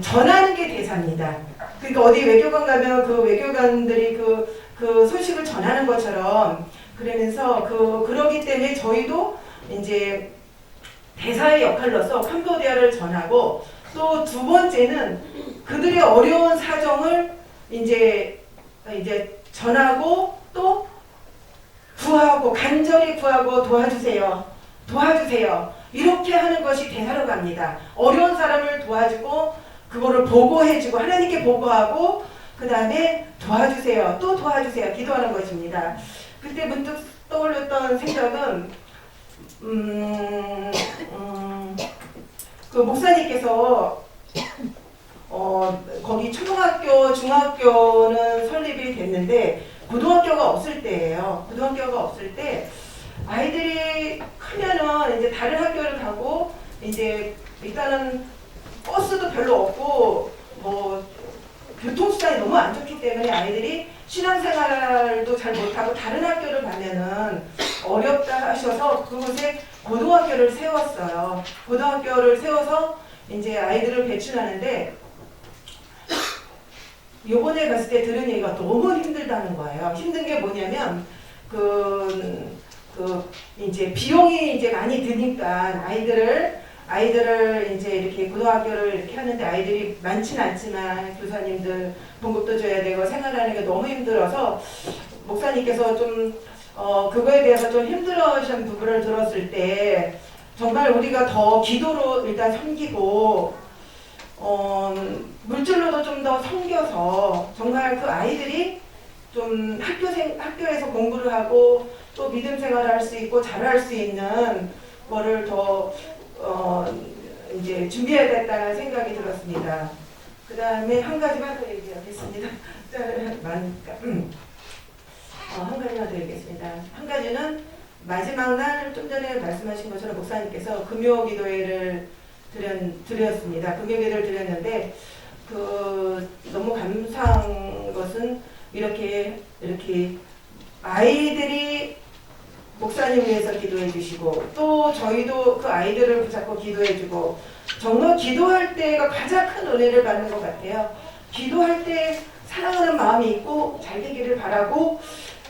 전하는 게 대사입니다. 그러니까 어디 외교관 가면 그 외교관들이 그 소식을 전하는 것처럼 그러면서 그러기 때문에 저희도 이제 대사의 역할로서 캄보디아를 전하고 또 두 번째는 그들의 어려운 사정을 이제 전하고 또 구하고 간절히 구하고 도와주세요. 이렇게 하는 것이 대사로 갑니다. 어려운 사람을 도와주고 그거를 보고해주고 하나님께 보고하고 그 다음에 도와주세요. 또 도와주세요. 기도하는 것입니다. 그때 문득 떠올렸던 생각은 그 목사님께서 거기 초등학교, 중학교는 설립이 됐는데 고등학교가 없을 때예요. 고등학교가 없을 때 아이들이 크면은 이제 다른 학교를 가고 이제 일단은 버스도 별로 없고 뭐 교통수단이 너무 안 좋기 때문에 아이들이 신앙생활도 잘 못하고 다른 학교를 가면은 어렵다 하셔서 그곳에 고등학교를 세웠어요. 고등학교를 세워서 이제 아이들을 배출하는데 요번에 갔을 때 들은 얘기가 너무 힘들다는 거예요. 힘든 게 뭐냐면 이제 비용이 이제 많이 드니까 아이들을 이제 이렇게 고등학교를 이렇게 하는데 아이들이 많지는 않지만 교사님들 봉급도 줘야 되고 생활하는 게 너무 힘들어서 목사님께서 좀 그거에 대해서 좀 힘들어하신 부분을 들었을 때 정말 우리가 더 기도로 일단 섬기고 물질로도 좀 더 섬겨서 정말 그 아이들이 좀 학교에서 공부를 하고 또 믿음 생활을 할 수 있고 잘할 수 있는 거를 더 이제 준비해야겠다는 생각이 들었습니다. 그 다음에 한 가지만 더 얘기하겠습니다. 많으니까. 한 가지만 더 얘기하겠습니다. 한 가지는 마지막 날 좀 전에 말씀하신 것처럼 목사님께서 금요 기도회를 드렸습니다. 금요 기도를 드렸는데 너무 감사한 것은 이렇게 아이들이 목사님 위해서 기도해 주시고 또 저희도 그 아이들을 붙잡고 기도해 주고 정말 기도할 때가 가장 큰 은혜를 받는 것 같아요. 기도할 때 사랑하는 마음이 있고 잘 되기를 바라고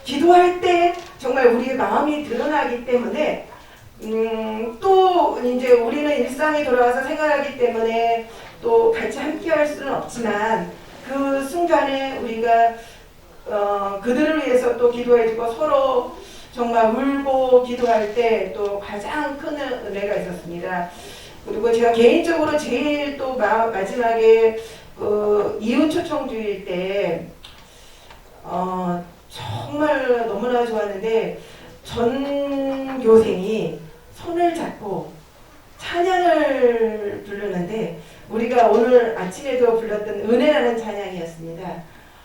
기도할 때 정말 우리의 마음이 드러나기 때문에 또 이제 우리는 일상에 돌아와서 생활하기 때문에 또 같이 함께 할 수는 없지만 그 순간에 우리가 그들을 위해서 또 기도해주고 서로 정말 울고 기도할 때 또 가장 큰 은혜가 있었습니다. 그리고 제가 개인적으로 제일 또 마지막에 이웃 초청주일 때 정말 너무나 좋았는데 전교생이 손을 잡고 찬양을 부르는데 우리가 오늘 아침에도 불렀던 은혜라는 찬양이었습니다.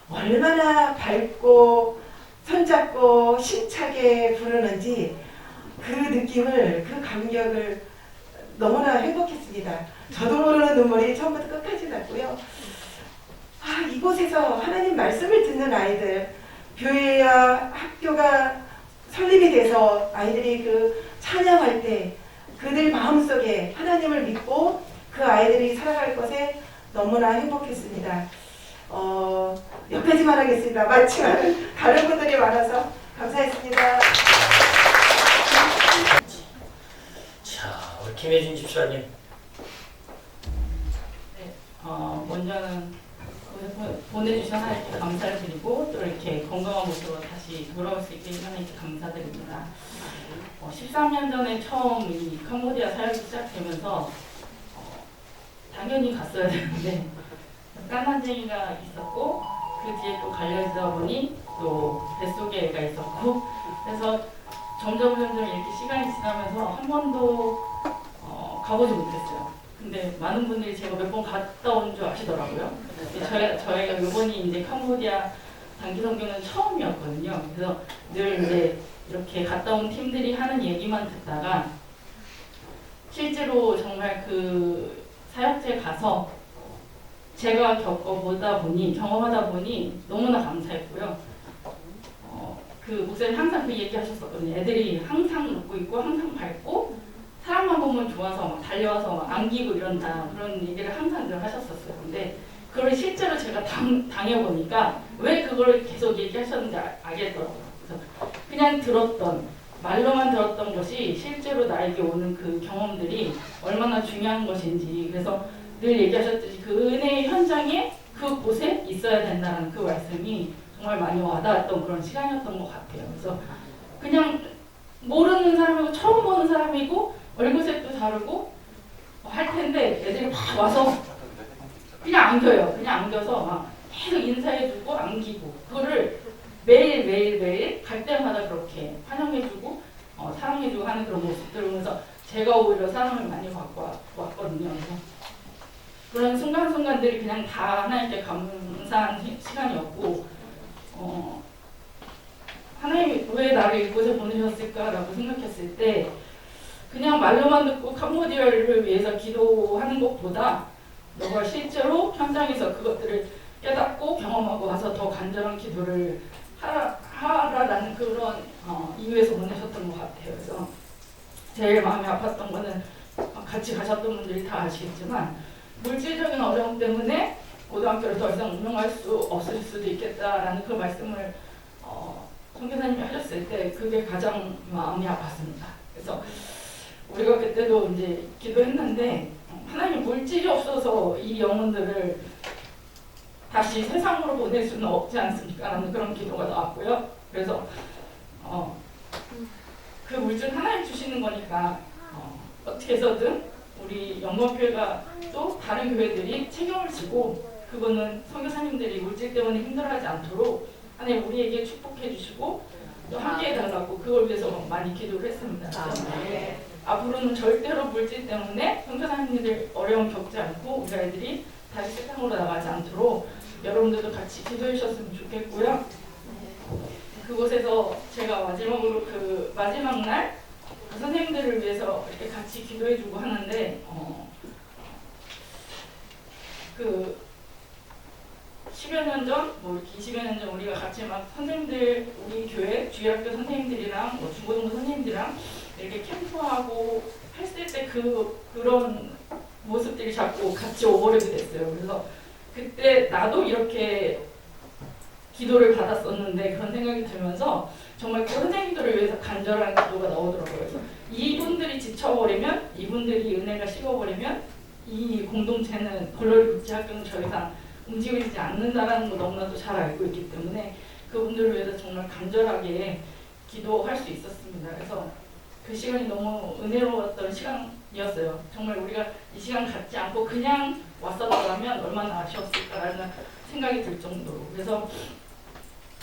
얼마나 밝고 손잡고 힘차게 부르는지 그 느낌을 그 감격을 너무나 행복했습니다. 저도 모르는 눈물이 처음부터 끝까지 났고요. 이곳에서 하나님 말씀을 듣는 아이들 교회와 학교가 설립이 돼서 아이들이 그 찬양할 때 그들 마음속에 하나님을 믿고 그 아이들이 살아갈 것에 너무나 행복했습니다. 여기까지만 하겠습니다. 마치면 다른 분들이 많아서 감사했습니다. 자, 우리 김혜진 집사님. 네, 먼저는 보내주신 하나님께 감사를 드리고 또 이렇게 건강한 모습으로 다시 돌아올 수 있게 하나님께 감사드립니다. 13년 전에 처음 이 캄보디아 사역이 시작되면서 당연히 갔어야 되는데 깐난쟁이가 있었고 그 뒤에 또 갈려지다 보니 또 뱃속에 애가 있었고 그래서 점점 이렇게 시간이 지나면서 한 번도 가보지 못했어요. 근데 많은 분들이 제가 몇 번 갔다 온 줄 아시더라고요. 저희가 이번이 이제 캄보디아 단기 선교는 처음이었거든요. 그래서 늘 이제 이렇게 갔다 온 팀들이 하는 얘기만 듣다가 실제로 정말 그 사역지에 가서 제가 경험하다 보니 너무나 감사했고요. 그 목사님 항상 그 얘기하셨었거든요. 애들이 항상 웃고 있고 항상 밝고 사람만 보면 좋아서 막 달려와서 막 안기고 이런다 그런 얘기를 항상 늘 하셨었어요. 근데 그걸 실제로 제가 당해보니까 왜 그걸 계속 얘기하셨는지 알겠더라고요. 그래서 그냥 말로만 들었던 것이 실제로 나에게 오는 그 경험들이 얼마나 중요한 것인지 그래서 늘 얘기하셨듯이 그 은혜의 현장에 그곳에 있어야 된다는 그 말씀이 정말 많이 와닿았던 그런 시간이었던 것 같아요. 그래서 그냥 모르는 사람이고 처음 보는 사람이고 얼굴색도 다르고 할 텐데 애들이 막 와서 그냥 안겨요. 그냥 안겨서 막 계속 인사해주고 안기고 그거를 매일 갈 때마다 그렇게 환영해주고 사랑해주고 하는 그런 모습들을 보면서 제가 오히려 사랑을 많이 받고 왔거든요. 그래서 그런 순간순간들이 그냥 다 하나님께 감사한 시간이었고 하나님이 왜 나를 이곳에 보내셨을까라고 생각했을 때 그냥 말로만 듣고 캄보디아를 위해서 기도하는 것보다 너가 실제로 현장에서 그것들을 깨닫고 경험하고 와서 더 간절한 기도를 하라라는 그런 이유에서 보내셨던 것 같아요. 그래서 제일 마음이 아팠던 거는 같이 가셨던 분들이 다 아시겠지만 물질적인 어려움 때문에 고등학교를 더 이상 운영할 수 없을 수도 있겠다라는 그 말씀을 선교사님이 하셨을 때 그게 가장 마음이 아팠습니다. 그래서 우리가 그때도 이제 기도했는데 하나님 물질이 없어서 이 영혼들을 다시 세상으로 보낼 수는 없지 않습니까? 라는 그런 기도가 나왔고요. 그래서 그 물질 하나님 주시는 거니까 어떻게 해서든 우리 영광교회가 또 다른 교회들이 책임을 지고 그거는 선교사님들이 물질 때문에 힘들어하지 않도록 하나님 우리에게 축복해 주시고 또 함께 해달라고 그걸 위해서 많이 기도를 했습니다. 앞으로는 절대로 물질 때문에 선교사님들 어려움 겪지 않고 우리 아이들이 다시 세상으로 나가지 않도록 여러분들도 같이 기도해 주셨으면 좋겠고요. 그곳에서 제가 마지막으로 그 마지막 날 그 선생님들을 위해서 이렇게 같이 기도해 주고 하는데 그 10여 년 전, 뭐 20여 년 전 우리가 같이 막 선생님들, 우리 교회 주일학교 선생님들이랑 뭐 중고등부 선생님들이랑 이렇게 캠프하고 했을 때 그런 모습들이 자꾸 같이 오버랩이 됐어요. 그래서 그때 나도 이렇게 기도를 받았었는데 그런 생각이 들면서 정말 그 선생님들을 위해서 간절한 기도가 나오더라고요. 그래서 이분들이 지쳐버리면, 이분들이 은혜가 식어버리면 이 공동체는 골로리 국제학교는 더 이상 움직이지 않는다라는 거 너무나도 잘 알고 있기 때문에 그분들을 위해서 정말 간절하게 기도할 수 있었습니다. 그래서 그 시간이 너무 은혜로웠던 시간이었어요. 정말 우리가 이 시간 갖지 않고 그냥 왔었다면 얼마나 아쉬웠을까라는 생각이 들 정도로. 그래서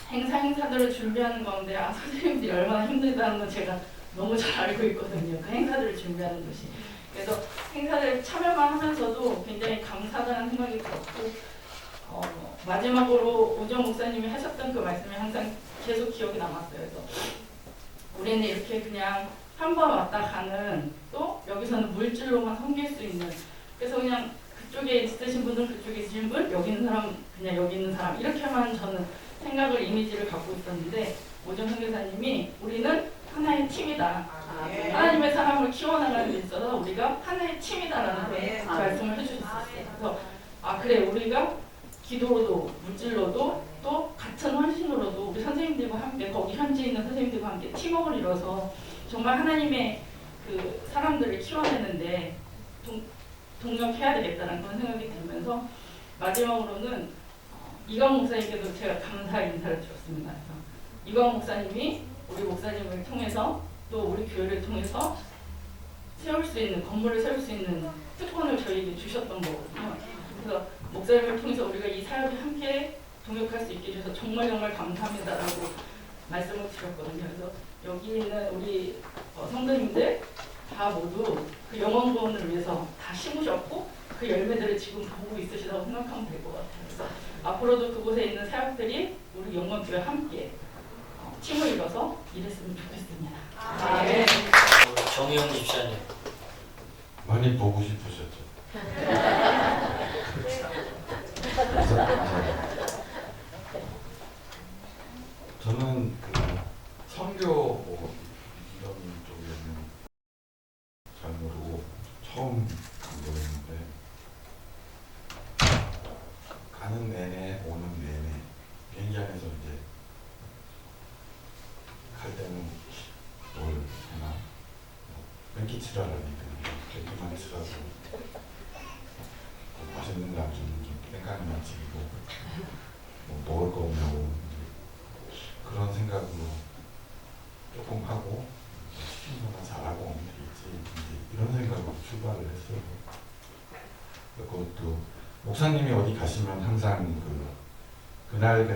행사들을 준비하는 건데 선생님들이 얼마나 힘들다는 건 제가 너무 잘 알고 있거든요. 그 행사들을 준비하는 것이. 그래서 행사들 참여만 하면서도 굉장히 감사하다는 생각이 들었고 마지막으로 오정 목사님이 하셨던 그 말씀이 항상 계속 기억이 남았어요. 그래서 우리는 이렇게 그냥 한 번 왔다 가는 또 여기서는 물질로만 섬길 수 있는 그래서 그냥 그쪽에 있으신 분은 그쪽에 있으신 분 여기 있는 사람 그냥 여기 있는 사람 이렇게만 저는 생각을 이미지를 갖고 있었는데 오정 선교사님이 우리는 하나의 팀이다. 하나님의 사람을 키워나가는 데 있어서 우리가 하나의 팀이다라는 말씀을 해주셨어요. 그래서 그래 우리가 기도로도 물질로도 또 같은 헌신으로도 우리 선생님들과 함께 거기 현지에 있는 선생님들과 함께 팀워크를 이뤄서 정말 하나님의 그 사람들을 키워내는데 동력해야 되겠다는 그런 생각이 들면서 마지막으로는 이광 목사님께도 제가 감사 인사를 드렸습니다. 그래서 이광 목사님이 우리 목사님을 통해서 또 우리 교회를 통해서 세울 수 있는 건물을 세울 수 있는 특권을 저희에게 주셨던 거거든요. 그래서 목사님을 통해서 우리가 이 사역에 함께 동역할 수 있게 해주셔서 정말 감사합니다라고 말씀을 드렸거든요. 그래서 여기 있는 우리 성도님들 다 모두 그 영원 구원을 위해서 다 심으셨고 그 열매들을 지금 보고 있으시다고 생각하면 될 것 같아요. 그래서 앞으로도 그곳에 있는 사역들이 우리 영원교회 함께 팀을 이뤄서 일했으면 좋겠습니다. 네. 정영 집사님 많이 보고 싶으셨죠? 저는 그 선교 뭐 이런 쪽에는 잘 모르고 처음 공부했는데 가는 내내 오는 내내 비행기 안에서 이제 갈 때는 뭘 해나 뺑기 치라라니까 뺑기만 치라고 맛있는 거 안 주면 좀 뺑깡이만 치고 뭐 먹을 거 없냐고 그런 생각으로 조금 하고 시키는 거나 잘하고 오면 되겠지 이런 생각으로 출발을 했어요. 그것도 목사님이 어디 가시면 항상 그날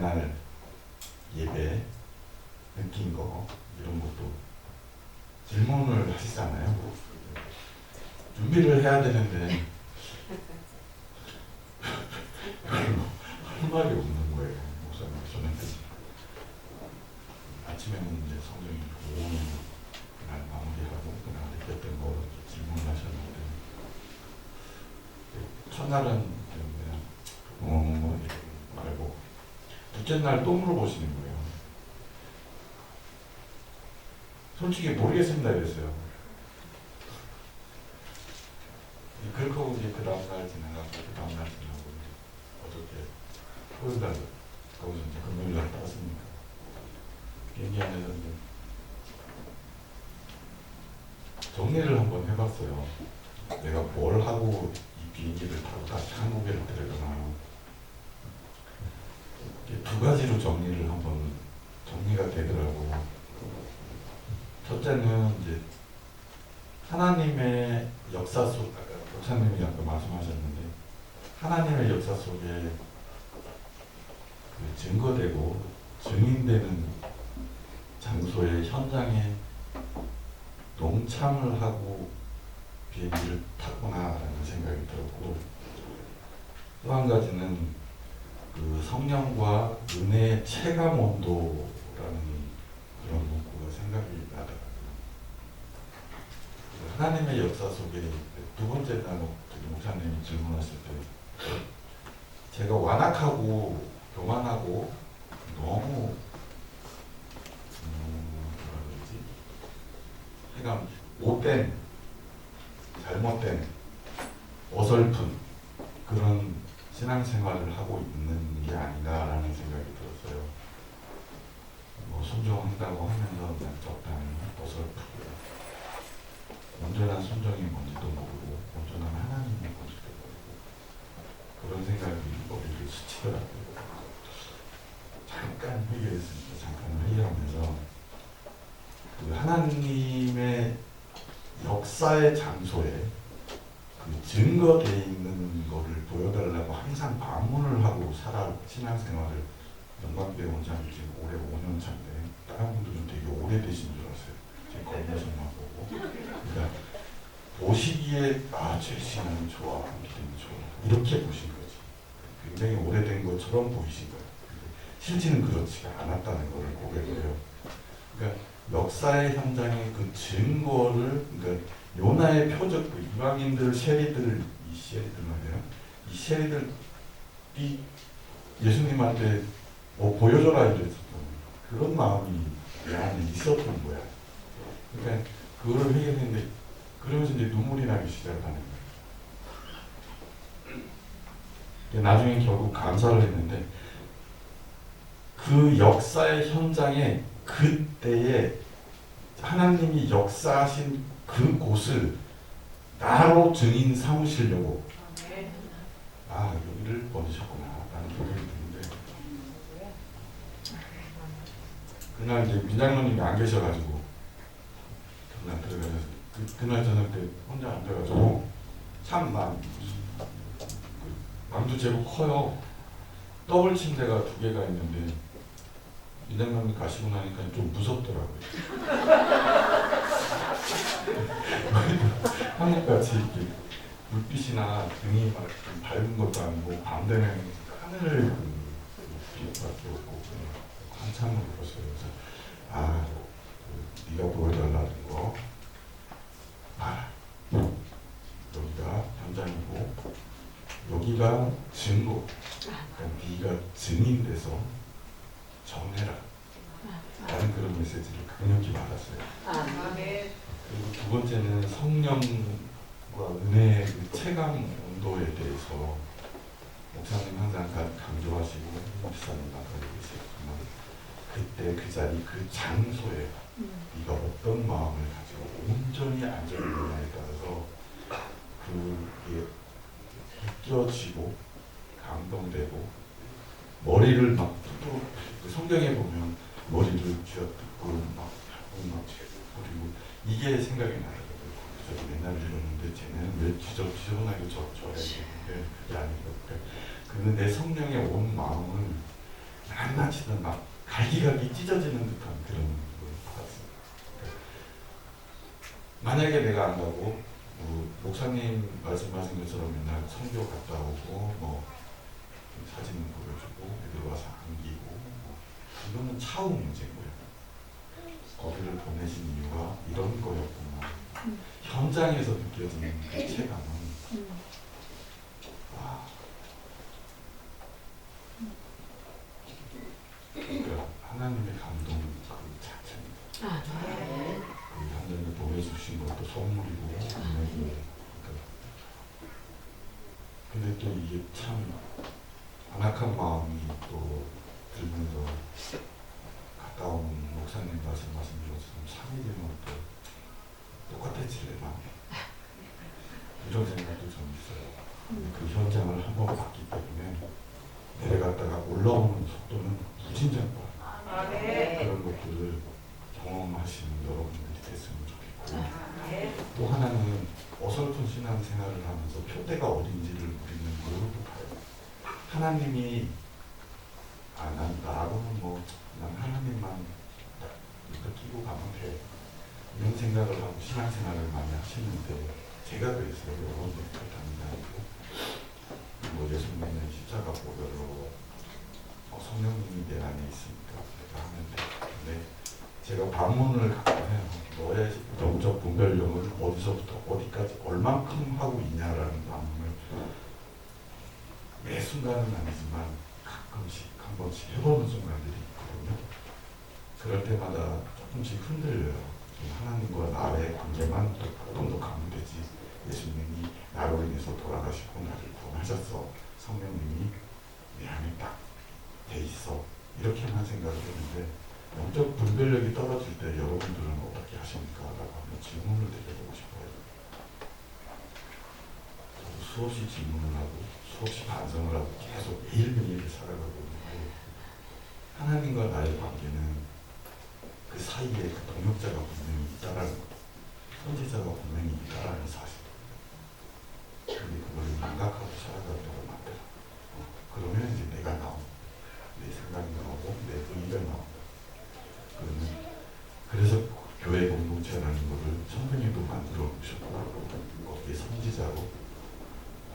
예배 느낀 거 이런 것도 질문을 하시잖아요. 준비를 해야 되는데 할 말이 없는 거예요. 목사님 저한테 아침에는 이제 성경 읽고 오후는 그날 마무리하고 그날 느꼈던 거 질문을 하셨는데 첫날은 그냥 둘째 날 또 물어보시는 거예요. 솔직히 모르겠습니다 이랬어요. 그렇고 이제 그 다음날 지나가고 그 다음날 지나고 어저께 토요일날 거기서 이제 금요일날 땄습니다. 비행기 안에서 이제 정리를 한번 해봤어요. 내가 뭘 하고 이 비행기를 타고 다시 한국에 들어가나. 두 가지로 정리를 한번 정리가 되더라고. 첫째는 이제 하나님의 역사 속, 아까 목사님이 아까 말씀하셨는데 하나님의 역사 속에 그 증거되고 증인되는 장소의 현장에 동참을 하고 비행기를 탔구나라는 생각이 들었고, 또 한 가지는 그 성령과 은혜의 체감 온도라는 그런 문구가 생각이 나더라고요. 하나님의 역사 속에 두 번째 날 목사님이 질문하실 때 제가 완악하고 교만하고 너무 뭐라 그러지? 약간 못된, 잘못된, 어설픈 그런 신앙생활을 하고 있는 게 아닌가라는 생각이 들었어요. 뭐 순종한다고 하면서 그냥 적당히 어설프게 온전한 순종이 뭔지도 모르고 온전한 하나님이 뭔지도 모르고 그런 생각이 머리를 스치더라고요. 잠깐 회의했습니다. 잠깐 회의하면서 그 하나님의 역사의 장소에 그 증거되어 있는 거를 보여달라고 항상 방문을 하고 신앙생활을 영광교회 원장이 지금 올해 5년 차인데 다른 분들은 되게 오래되신 줄 알았어요. 제 건너선만 보고. 그러니까 보시기에 제 신앙이 좋아, 믿음이 좋아 이렇게 보신 거지. 굉장히 오래된 것처럼 보이신 거예요. 실제는 그렇지가 않았다는 것을 보게 돼요. 그러니까 역사의 현장에 그 증거를, 그러니까 요나의 표적, 그 이방인들, 쉐리들, 이 쉐리들 말이에요. 이 쉐리들이 예수님한테 뭐 보여줘라 이랬었던 그런 마음이 내 안에 있었던 거야. 그러니까 그거를 회개했는데 그러면서 이제 눈물이 나기 시작하는 거예요. 나중에 결국 감사를 했는데 그 역사의 현장에 그때에 하나님이 역사하신 그 곳을 나로 증인 삼으시려고 여기를 보내셨구나 라는 생각이 드는데, 그날 이제 민장로님이 안 계셔가지고 그날 들어가서 그날 저녁 때 혼자 앉아가지고 참 방도 제법 커요. 더블 침대가 2개가 있는데 민장로님 가시고 나니까 좀 무섭더라고요. 한국같이 이렇게 불빛이나 등이 막 밝은 것도 아니고 밤 되면 하늘 빛밖에 없고 한참을 봤어요. 그래서 네가 보여달라는 거 봐라. 여기가 현장이고 여기가 증거. 그러니까 네가 증인돼서 전해라. 라는 그런 메시지를 강력히 받았어요. 그리고 두 번째는 성령과 은혜의 그 체감 온도에 대해서 목사님 항상 강조하시고 목사님 아까 얘기하셨지만 그때 그 자리 그 장소에 네가 어떤 마음을 가지고 온전히 앉아있느냐에 따라서 그게 느껴지고 감동되고 머리를 막 뚜둑, 성경에 보면 머리를 쥐어뜯고 막 그리고 이게 생각이 나더라고요. 저도 맨날 이러는데 쟤네는 왜 지저분하게 저래 있는데 그게 아니고 그는 내 성령에 온 마음을 낱낱이든 막 갈기갈기 찢어지는 듯한 그런 걸 받았습니다. 만약에 내가 안 가고 목사님 말씀하신 것처럼 맨날 선교 갔다 오고 뭐 사진은 보여주고 애들 와서 안기고 이거는 차후 문제인 거예요. 거기를 보내신 이유가 이런 거였구나. 현장에서 느껴지는 그 체감은 주신 것도 선물이고 은혜고. 근데 또 이게 참 안악한 마음이 또 들면서 가까운 목사님 말씀하신 것처럼 3일 되면 또 똑같아질래 마음이 이런 생각도 좀 있어요. 그 현장을 한번 봤기 때문에 내려갔다가 올라오는 속도는 무진장과 그런 것들을 경험하시는 여러분들이 됐으면 좋겠고, 또 하나는 어설픈 신앙생활을 하면서 표대가 어딘지를 우리는 모르고 가요. 하나님이 난 나하고는 난 하나님만 이렇게 끼고 가면 돼, 이런 생각을 하고 신앙생활을 많이 하시는데, 제가 그랬어요. 여러분들이 그렇다는 게 아니고, 예수님은 십자가 보혈로 성령님이 내 안에 있으니까 내가 하면 돼. 근데 제가 반문을 갖고 해요. 너의 영적 분별력은 어디서부터 어디까지 얼만큼 하고 있냐라는 반문을 매 순간은 아니지만 가끔씩 한 번씩 해보는 순간들이 있거든요. 그럴 때마다 조금씩 흔들려요. 하나님과 나의 관계만 좀 더 강화되지, 예수님이 나로 인해서 돌아가시고 나를 구원하셨어, 성령님이 내 안에 딱 돼 있어, 이렇게만 생각을 했는데, 영적 분별력이 떨어질 때 여러분들은 어떻게 하십니까? 라고 한번 질문을 드려보고 싶어요. 저도 수없이 질문을 하고 수없이 반성을 하고 계속 매일매일 살아가고 있는데, 하나님과 나의 관계는 그 사이에 그 동역자가 분명히 있다라는 것, 선지자가 분명히 있다라는 사실입니다. 근데 그걸 망각하고 살아가려고 만들어. 그러면 이제 내가 나오고, 내 생각이 나오고, 내 의의가 나오고. 그래서 교회 공동체라는 것을 성경에도 만들어 놓으셨고, 거기에 선지자로,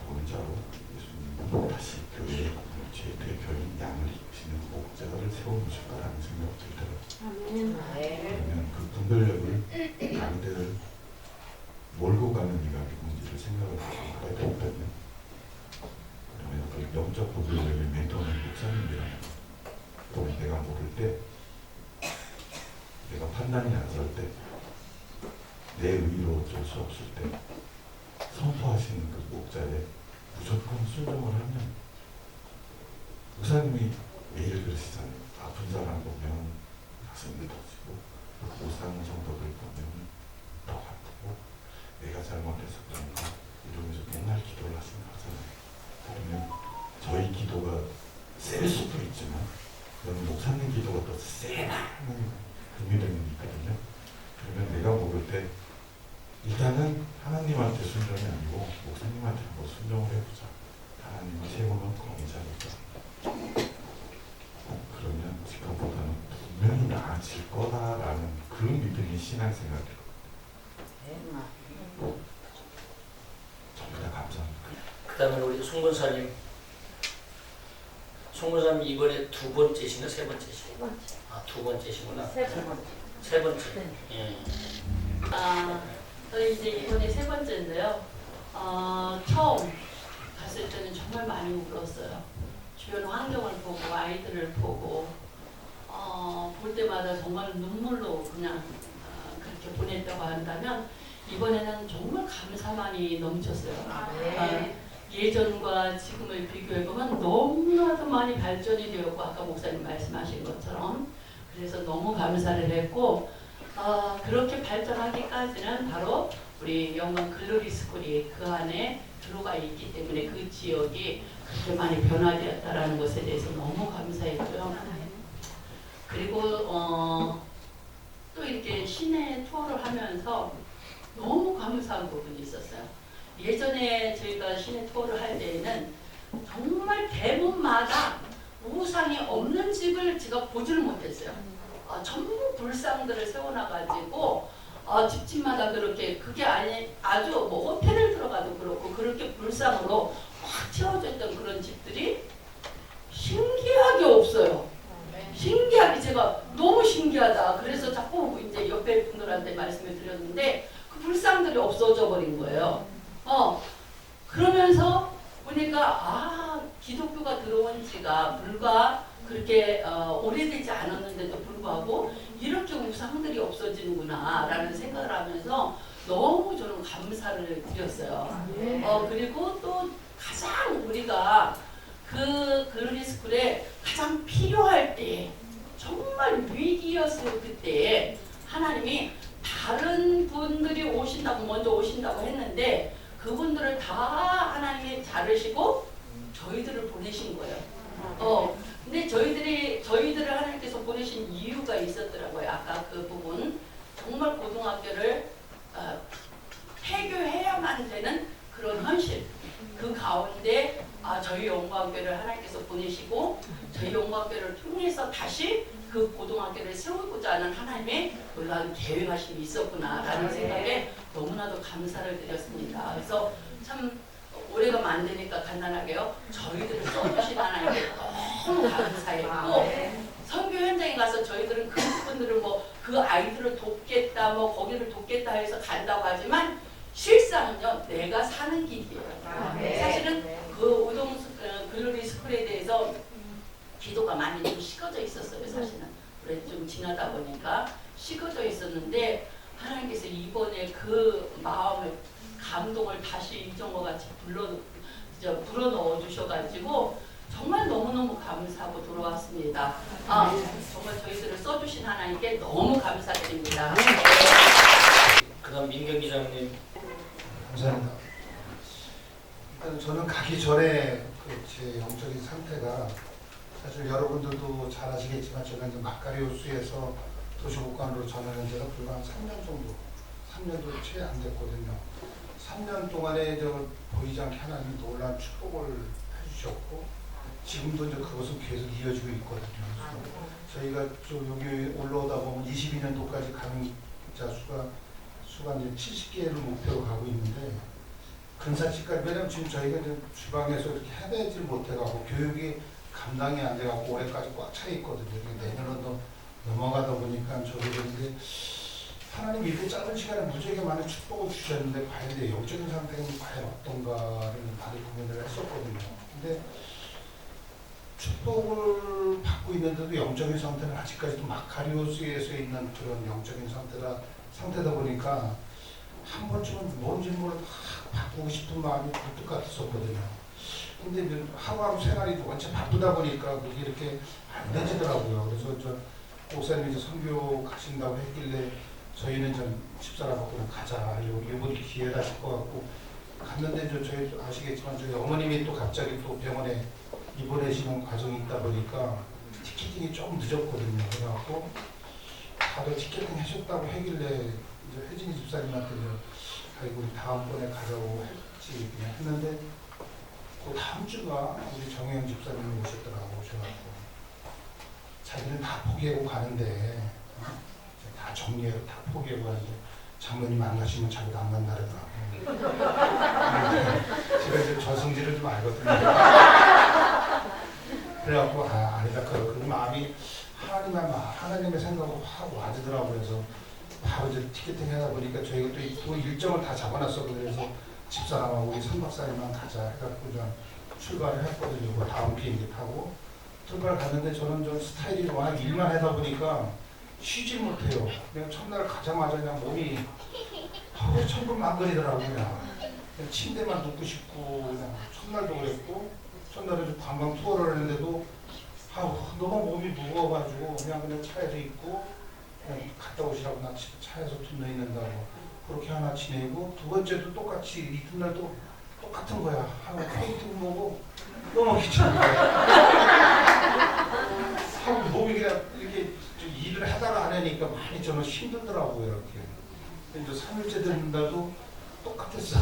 보험자로 예수님은 다시 교회의 공동체의 대표인 양을 이끄시는 목자를 세워놓으셨다라는 생각이 들더라고요. 그러면 그 분별력을 강대를 몰고 가는 이가 누군지를 생각을 해야 되거든요. 그러면 그 영적 분별력의 멘토는 목사님이라는 거. 또 내가 모를 때, 내가 판단이 안 설 때, 내 의로 어쩔 수 없을 때 선포하시는 그 목자에 무조건 순종을 하면, 목사님이 매일 그러시잖아요. 아픈 사람 보면 가슴이 터지고, 못 사는 성도들 보면 더 아프고, 내가 잘못해서 그런가 이러면서 맨날 기도를 하잖아요. 그러면 저희 기도가 셀 수도 있지만, 그러면 목사님 기도가 더 세다는 그 믿음이 있거든요. 그러면 내가 모를 때 일단은 하나님한테 순종이 아니고 목사님한테 한번 순종을 해보자. 하나님을 세워놓고 의자니까. 그러면 지금보다는 분명히 나아질 거다라는 그런 믿음이 신앙생활이거든요. 전부 다 감사합니다. 그 다음에 우리 송근사님 이번에 두 번째신가 세 번째신가? 아, 두 번째시구나. 세 번째. 예. 저희 이제 이번에 세 번째인데요. 처음 갔을 때는 정말 많이 울었어요. 주변 환경을 보고 아이들을 보고 볼 때마다 정말 눈물로 그냥 그렇게 보냈다고 한다면, 이번에는 정말 감사만이 넘쳤어요. 예전과 지금을 비교해보면 너무나도 많이 발전이 되었고, 아까 목사님 말씀하신 것처럼 그래서 너무 감사를 했고, 그렇게 발전하기까지는 바로 우리 영광 글로리 스쿨이 그 안에 들어가 있기 때문에 그 지역이 그렇게 많이 변화되었다라는 것에 대해서 너무 감사했고요. 그리고 또 이렇게 시내 투어를 하면서 너무 감사한 부분이 있었어요. 예전에 저희가 시내 투어를 할 때에는 정말 대문마다 우상이 없는 집을 제가 보지를 못했어요. 전부 불상들을 세워놔가지고 집집마다 그렇게, 그게 아주 뭐 호텔을 들어가도 그렇고 그렇게 불상으로 확 채워졌던 그런 집들이 신기하게 없어요. 신기하게, 제가 너무 신기하다. 그래서 자꾸 이제 옆에 분들한테 말씀을 드렸는데 그 불상들이 없어져 버린 거예요. 그러면서 보니까 기독교가 들어온 지가 불과 그렇게 오래되지 않았는데도 불구하고 이렇게 우상들이 없어지는구나라는 생각을 하면서 너무 저는 감사를 드렸어요. 그리고 또 가장 우리가 그 글로리 스쿨에 가장 필요할 때 정말 위기였을 그때 하나님이 다른 분들이 오신다고 먼저 오신다고 했는데 그분들을 다 하나님이 자르시고 저희들을 보내신 거예요. 근데 저희들을 하나님께서 보내신 이유가 있었더라고요. 아까 그 부분 정말 고등학교를 폐교해야만 되는 그런 현실 그 가운데 저희 영광교를 하나님께서 보내시고 저희 영광교를 통해서 다시 그 고등학교를 세우고자 하는 하나님의 놀라운 계획하심이 있었구나라는 생각에 너무나도 감사를 드렸습니다. 그래서 참 오래가면 안 되니까 간단하게요. 저희들을 써주신 하나님께 너무 감사했고 선교 현장에 가서 저희들은 그분들은 뭐 그 아이들을 돕겠다 뭐 거기를 돕겠다 해서 간다고 하지만 실상은요 내가 사는 길이에요. 사실은 그 우동 글로리 스쿨에 대해서 기도가 많이 좀 식어져 있었어요. 사실은 그래 좀 지나다 보니까 식어져 있었는데 하나님께서 이번에 그 마음을 감동을 다시 이전과 같이 불어넣어 주셔가지고 정말 너무너무 감사하고 돌아왔습니다. 정말 저희들을 써주신 하나님께 너무 감사드립니다. 그다음 민경 기자님. 감사합니다. 일단 저는 가기 전에 제 영적인 상태가 사실 여러분들도 잘 아시겠지만 제가 이제 마카리오스에서 도시복관으로 전환한 지가 불과 한 3년 정도, 3년도 채 안 됐거든요. 3년 동안에 보이지 않게 하나님이 놀라운 축복을 해주셨고 지금도 이제 그것은 계속 이어지고 있거든요. 저희가 좀 여기 올라오다 보면 22년도까지 가능자 수가 이제 70개를 목표로 가고 있는데 근사치까지 왜냐면 지금 저희가 이제 주방에서 이렇게 해내질 못해가고 교육이 감당이 안 돼갖고 올해까지 꽉 차 있거든요. 내년으로 넘어가다 보니까 저희들인데 하나님 이렇게 짧은 시간에 무지하게 많은 축복을 주셨는데 과연 내 영적인 상태는 과연 어떤가를 많이 고민을 했었거든요. 근데 축복을 받고 있는데도 영적인 상태는 아직까지도 마카리오스에서 있는 그런 영적인 상태다 보니까 한 번쯤은 뭔지 몰라도 바꾸고 싶은 마음이 굴뚝 같았었거든요. 근데 이제 하루하루 생활이 원체 바쁘다 보니까 그게 이렇게 안 되지더라고요. 그래서 저 목사님이 이제 선교 가신다고 했길래 저희는 좀 집사람하고 가자. 이번이 기회다 싶어 갖고 갔는데 저희 아시겠지만 저희 어머님이 또 갑자기 또 병원에 입원하시는 과정이 있다 보니까 티켓팅이 좀 늦었거든요. 그래갖고 다들 티켓팅 하셨다고 하길래 이제 혜진이 집사님한테 아이고 우리 다음번에 가자고 했지 그냥 했는데 그 다음 주가 우리 정혜영 집사님이 오셨더라고. 오셔갖고 자기는 다 포기하고 가는데 다 정리해서 다 포기하고 가는데 장로님 안 가시면 자기도 안 간다더라고. 제가 이제 저승지를 좀 알거든요. 그래갖고 아니다 그 마음이 하나님의 생각으로 확 와지더라고요. 그래서 바로 이제 티켓팅 하다 보니까 저희가 또 일정을 다 잡아놨었거든요. 그래서 집사람하고 우리 3박 4일만 가자 해갖고 좀 출발을 했거든요. 그 다음 비행기 타고 출발 갔는데 저는 좀 스타일이 워낙 일만 하다 보니까 쉬지 못해요. 그냥 첫날 가자마자 그냥 몸이 천근만근이더라고요. 그냥 침대만 눕고 싶고 그냥 첫날도 그랬고 첫날에 좀 관광 투어를 했는데도 너무 몸이 무거워가지고 그냥 차에서 있고 그냥 갔다 오시라고 나 차에서 둔너 있는다고 그렇게 하나 지내고 두 번째도 똑같이 이튿날도 똑같은 거야. 하고 페인트 보고 너무 귀찮은 거야. 하고 몸이 그냥 이렇게 일을 하다가 안 하니까 많이 저는 힘들더라고요. 이렇게. 이제 3일째 됐는데도 똑같았어.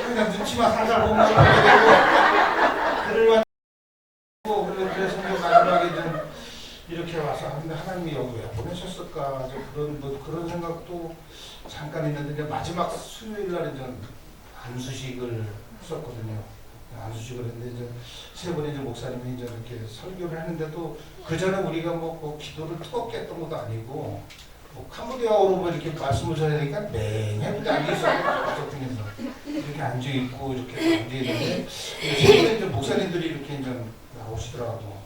그냥 눈치만 살살 보면 되고 글을 그래서 마지막에 좀 이렇게 와서 하나님이 여기 왜 보내셨을까 그런 생각도 잠깐 있는데 이제 마지막 수요일 날 이제 안수식을 했었거든요. 안수식을 했는데 이제 세 번의 목사님이 이제 이렇게 설교를 했는데도 그 전에 우리가 뭐 기도를 뜨겁게 했던 것도 아니고 뭐 캄보디아어로 뭐 이렇게 말씀을 드려야 되니까 맹해 그렇게 앉아있어요. 저쪽에서 이렇게 앉아있고 이렇게 앉아있는데 최근에 이제 목사님들이 이렇게 이제 나오시더라고.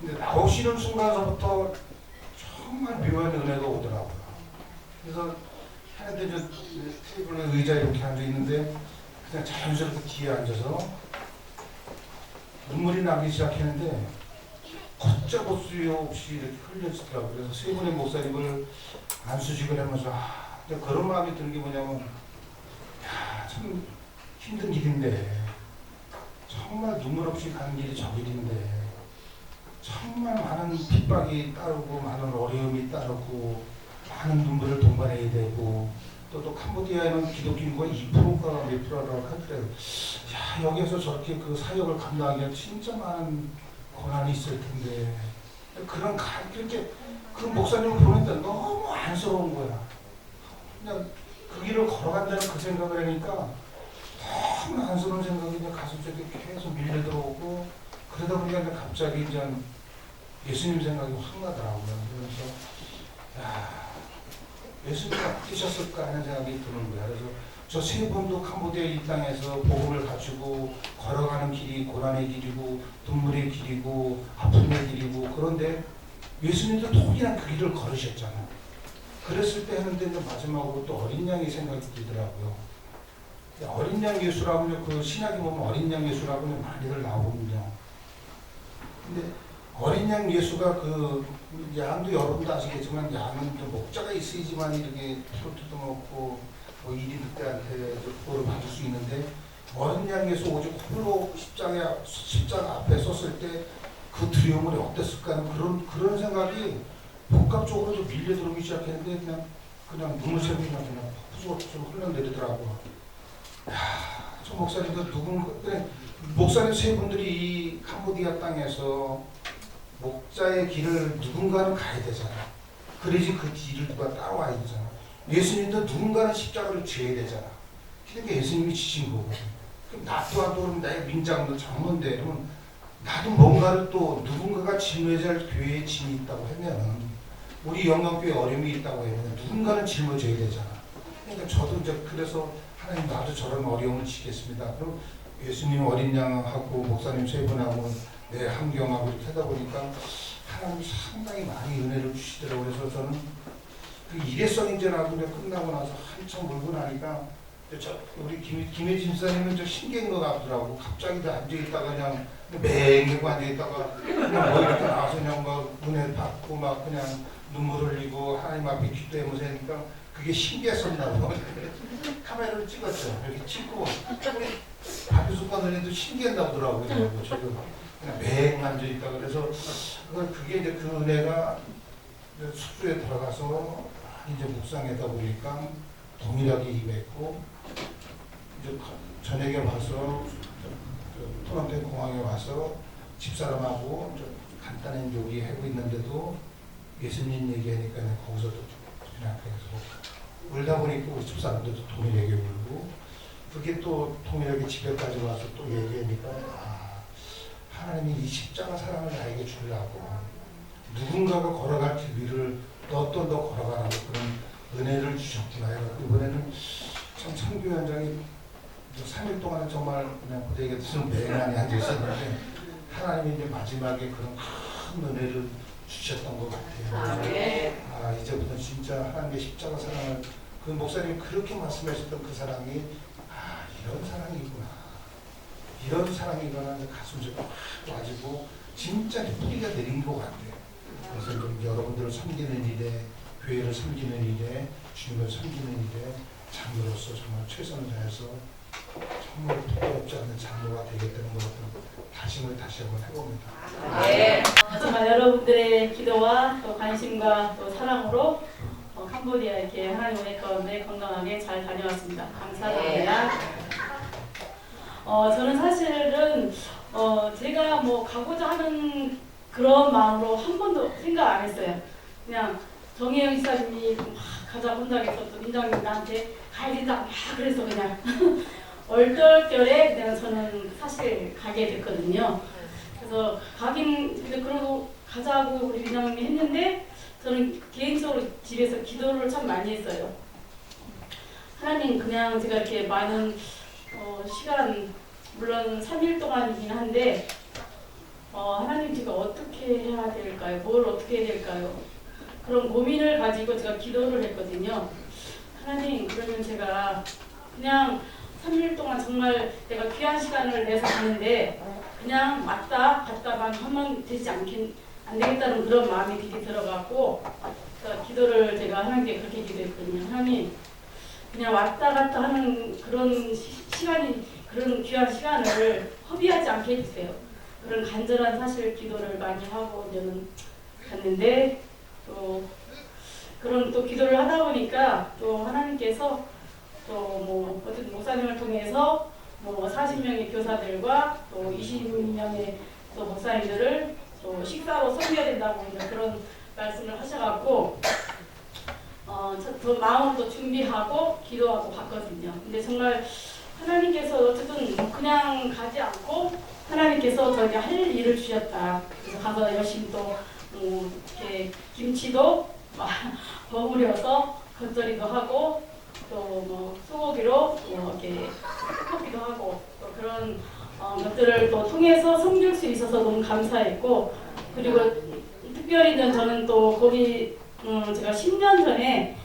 근데 나오시는 순간서부터 정말 묘한 은혜가 오더라고요. 그래서 하는데 이제 테이블에 의자에 이렇게 앉아있는데 그냥 자연스럽게 뒤에 앉아서 눈물이 나기 시작했는데 걷잡을 수 없이 이렇게 흘려지더라고요. 그래서 세 분의 목사님을 안수직을 하면서 그런 마음이 드는 게 뭐냐면 참 힘든 일인데 정말 눈물 없이 가는 길이 저 길인데 정말 많은 핍박이 따르고 많은 어려움이 따르고 많은 눈물을 동반해야 되고 또 캄보디아에는 기독교 인구가 2%가 몇 프로라고 하더라고요. 야, 여기에서 저렇게 그 사역을 감당하기엔 진짜 많은 고난이 있을 텐데 그렇게 그 목사님을 보니까 너무 안쓰러운 거야. 그냥 그 길을 걸어간다는 그 생각을 하니까 너무 안쓰러운 생각이 그냥 가슴속에 계속 밀려 들어오고 그러다 보니까 이제 갑자기 이제 예수님 생각이 확 나더라고요. 그래서 야, 예수님이 어떠셨을까 하는 생각이 드는 거야. 그래서 저 세 번도 캄보디아 이 땅에서 복음을 가지고 걸어가는 길이 고난의 길이고 눈물의 길이고 아픔의 길이고 그런데 예수님도 동일한 그 길을 걸으셨잖아. 그랬을 때 하는데 마지막으로 또 어린 양이 생각이 들더라고요. 어린 양 예수라고 그 신약에 보면 어린 양 예수라고 많이들 나오거든요. 근데 어린 양 예수가 그 양도 여러분도 아시겠지만 양은 또 목자가 있어야지만 이렇게 피로 뜯어먹고 뭐 이리들한테 보호를 받을 수 있는데 어린 양 예수 오직 홀로 십자가 앞에 섰을 때 그 두려움이 어땠을까 하는 그런 생각이 복합적으로 좀 밀려 들어오기 시작했는데 그냥 눈물샘이 그냥 푸석푸석 흘러내리더라고요. 저 목사님도 목사님 세 분들이 이 캄보디아 땅에서 목자의 길을 누군가는 가야 되잖아. 그래야지 그 뒤를 누가 따라와야 되잖아. 예수님도 누군가는 십자가를 져야 되잖아. 그러니까 예수님이 지신 거거든. 그럼 나 또한 그럼 나의 민장도 장로인데 그러면 나도 뭔가를 또 누군가가 짊어져야 할 교회에 짐이 있다고 하면 우리 영광교회 어려움이 있다고 하면 누군가는 짊어져야 되잖아. 그러니까 저도 이제 그래서 하나님 나도 저런 어려움을 지겠습니다. 그럼 예수님 어린 양하고 목사님 세 분하고 내 함경하고 이렇게 하다 보니까 하나님 상당히 많이 은혜를 주시더라고요. 그래서 저는 그 일회성 인전하고 끝나고 나서 한참 몰고 나니까 우리 김혜진 집사님은 좀 신기한 것 같더라고. 갑자기 앉아있다가 그냥 맹하고 앉아있다가 그냥 뭐 이렇게 나와서 그냥 막 은혜 받고 막 그냥 눈물 흘리고 하나님 앞에 기도하면서 하니까 그게 신기했었나고. 카메라를 찍었죠. 이렇게 찍고 우리 박유숙 관원님도 신기했나 보더라고요. 저도 그냥 맹 앉아있다가 그래서 그게 이제 그 은혜가 숙소에 들어가서 이제 묵상하다 보니까 동일하게 임했고 이제 저녁에 와서 토론토 공항에 와서 집사람하고 간단한 요리하고 있는데도 예수님 얘기하니까 거기서도 그냥 계속 울다 보니까 우리 집사람들도 동일하게 울고 그게 또 동일하게 집에까지 와서 또 얘기하니까 하나님이 이 십자가 사랑을 나에게 주려고 누군가가 걸어갈 길 위를 너 걸어가라고 그런 은혜를 주셨구나. 이번에는 참 창규 현장이 3일 동안 정말 그냥 그대에게 무슨 맹하게 앉아있었는데 하나님이 이제 마지막에 그런 큰 은혜를 주셨던 것 같아요. 이제부터 진짜 하나님의 십자가 사랑을 그 목사님이 그렇게 말씀하셨던 그 사랑이 이런 사랑이구나. 이런 사랑이구나. 가슴속에 와지고 진짜 뿌리가 내린 것 같아요. 그래서 여러분들을 섬기는 일에 교회를 섬기는 일에 주님을 섬기는 일에 장로로서 정말 최선을 다해서 정말 부끄럽지 않는 장로가 되겠다는 것을 다짐을 다시 한번 해봅니다. 네. 정말 여러분들의 기도와 또 관심과 또 사랑으로 캄보디아 이렇게 하나님 은혜 가운데 건강하게 잘 다녀왔습니다. 감사드립니다. 저는 사실은 제가 뭐 가고자 하는 그런 마음으로 한 번도 생각 안 했어요. 그냥 정혜영 지사님이 가자 본다고 또 민정님 나한테 가야 된다 막 그래서 그냥 얼떨결에 그냥 저는 사실 가게 됐거든요. 그래서 그러고 가자고 우리 민정님이 했는데 저는 개인적으로 집에서 기도를 참 많이 했어요. 하나님, 그냥 제가 이렇게 많은 시간, 물론 3일 동안이긴 한데 하나님, 제가 어떻게 해야 될까요? 뭘 어떻게 해야 될까요? 그런 고민을 가지고 제가 기도를 했거든요. 하나님, 그러면 제가 그냥 3일 동안 정말 내가 귀한 시간을 내서 가는데 그냥 왔다 갔다만 하면 안 되겠다는 그런 마음이 되게 들어갔고, 기도를 제가 하나님께 그렇게 기도했거든요. 하나님, 그냥 왔다 갔다 하는 그런 시간이, 그런 귀한 시간을 허비하지 않게 해주세요. 그런 간절한 사실 기도를 많이 하고 저는 갔는데, 또 그런 또 기도를 하다 보니까 또 하나님께서 또 뭐 어쨌든 목사님을 통해서 뭐 40명의 교사들과 또 20명의 또 목사님들을 또 식사로 섬겨야 된다고 이제 그런 말씀을 하셔갖고 저 마음도 준비하고 기도하고 갔거든요. 근데 정말 하나님께서 어쨌든 그냥 가지 않고 하나님께서 저에게 할 일을 주셨다. 그래서 가서 열심히 또 이렇게 김치도 버무려서 겉절이도 하고 또 뭐 소고기로 이렇게 볶기도 하고 또 그런 것들을 또 통해서 섬길 수 있어서 너무 감사했고, 그리고 특별히 저는 또 거기 제가 10년 전에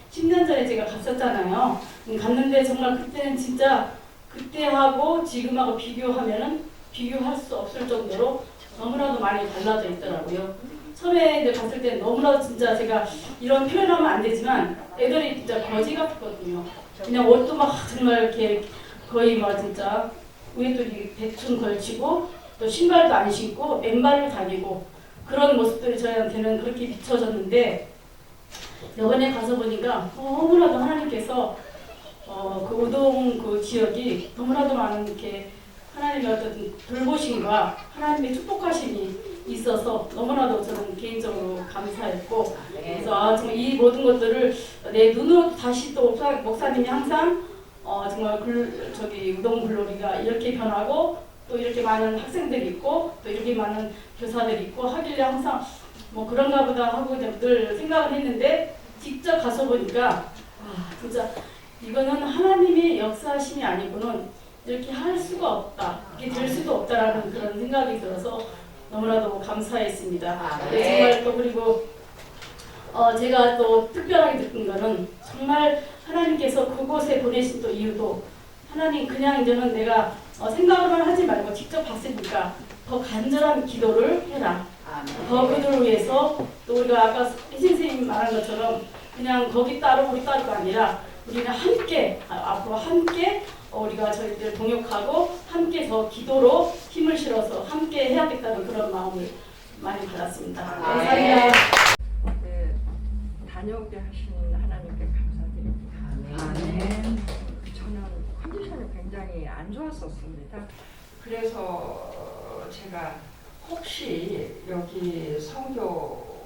제가 갔었잖아요. 갔는데 정말 그때는 진짜 그때하고 지금하고 비교하면은 비교할 수 없을 정도로 너무나도 많이 달라져 있더라고요. 처음에 이제 갔을 때 너무나도 진짜 제가 이런 표현하면 안 되지만 애들이 진짜 거지 같았거든요. 그냥 옷도 막 정말 이렇게 거의 막 진짜 위에도 대충 걸치고 또 신발도 안 신고 맨발로 다니고 그런 모습들이 저희한테는 그렇게 비춰졌는데, 이번에 가서 보니까 너무나도 하나님께서 그 우동 그 지역이 너무나도 많은 이렇게 하나님의 어떤 돌보심과 하나님의 축복하심이 있어서 너무나도 저는 개인적으로 감사했고, 그래서 정말 이 모든 것들을 내 눈으로 다시 또 목사님이 항상 정말 우동 글로리가 이렇게 변하고 또 이렇게 많은 학생들이 있고 또 이렇게 많은 교사들이 있고 하길래 항상 뭐 그런가 보다 하고 늘 생각을 했는데, 직접 가서 보니까 진짜 이거는 하나님의 역사심이 아니고는 이렇게 할 수가 없다, 이렇게 될 수도 없다라는 그런 생각이 들어서 너무나도 감사했습니다. 정말 또 그리고 제가 또 특별하게 느낀 거는 정말 하나님께서 그곳에 보내신 또 이유도, 하나님 그냥 이제는 내가 생각으로만 하지 말고 직접 봤으니까 더 간절한 기도를 해라. 더 그들을 위해서 또 우리가 아까 혜진 선생님이 말한 것처럼 그냥 거기 따로 우리 따로가 아니라 우리는 함께 앞으로 함께 우리가 저희들 동역하고 함께 더 기도로 힘을 실어서 함께 해야겠다는 그런 마음을 많이 받았습니다. 감사합니다. 다녀오게 하시는 하나님께 감사드립니다. 저는 컨디션이 굉장히 안 좋았었습니다. 그래서 제가 혹시 여기 선교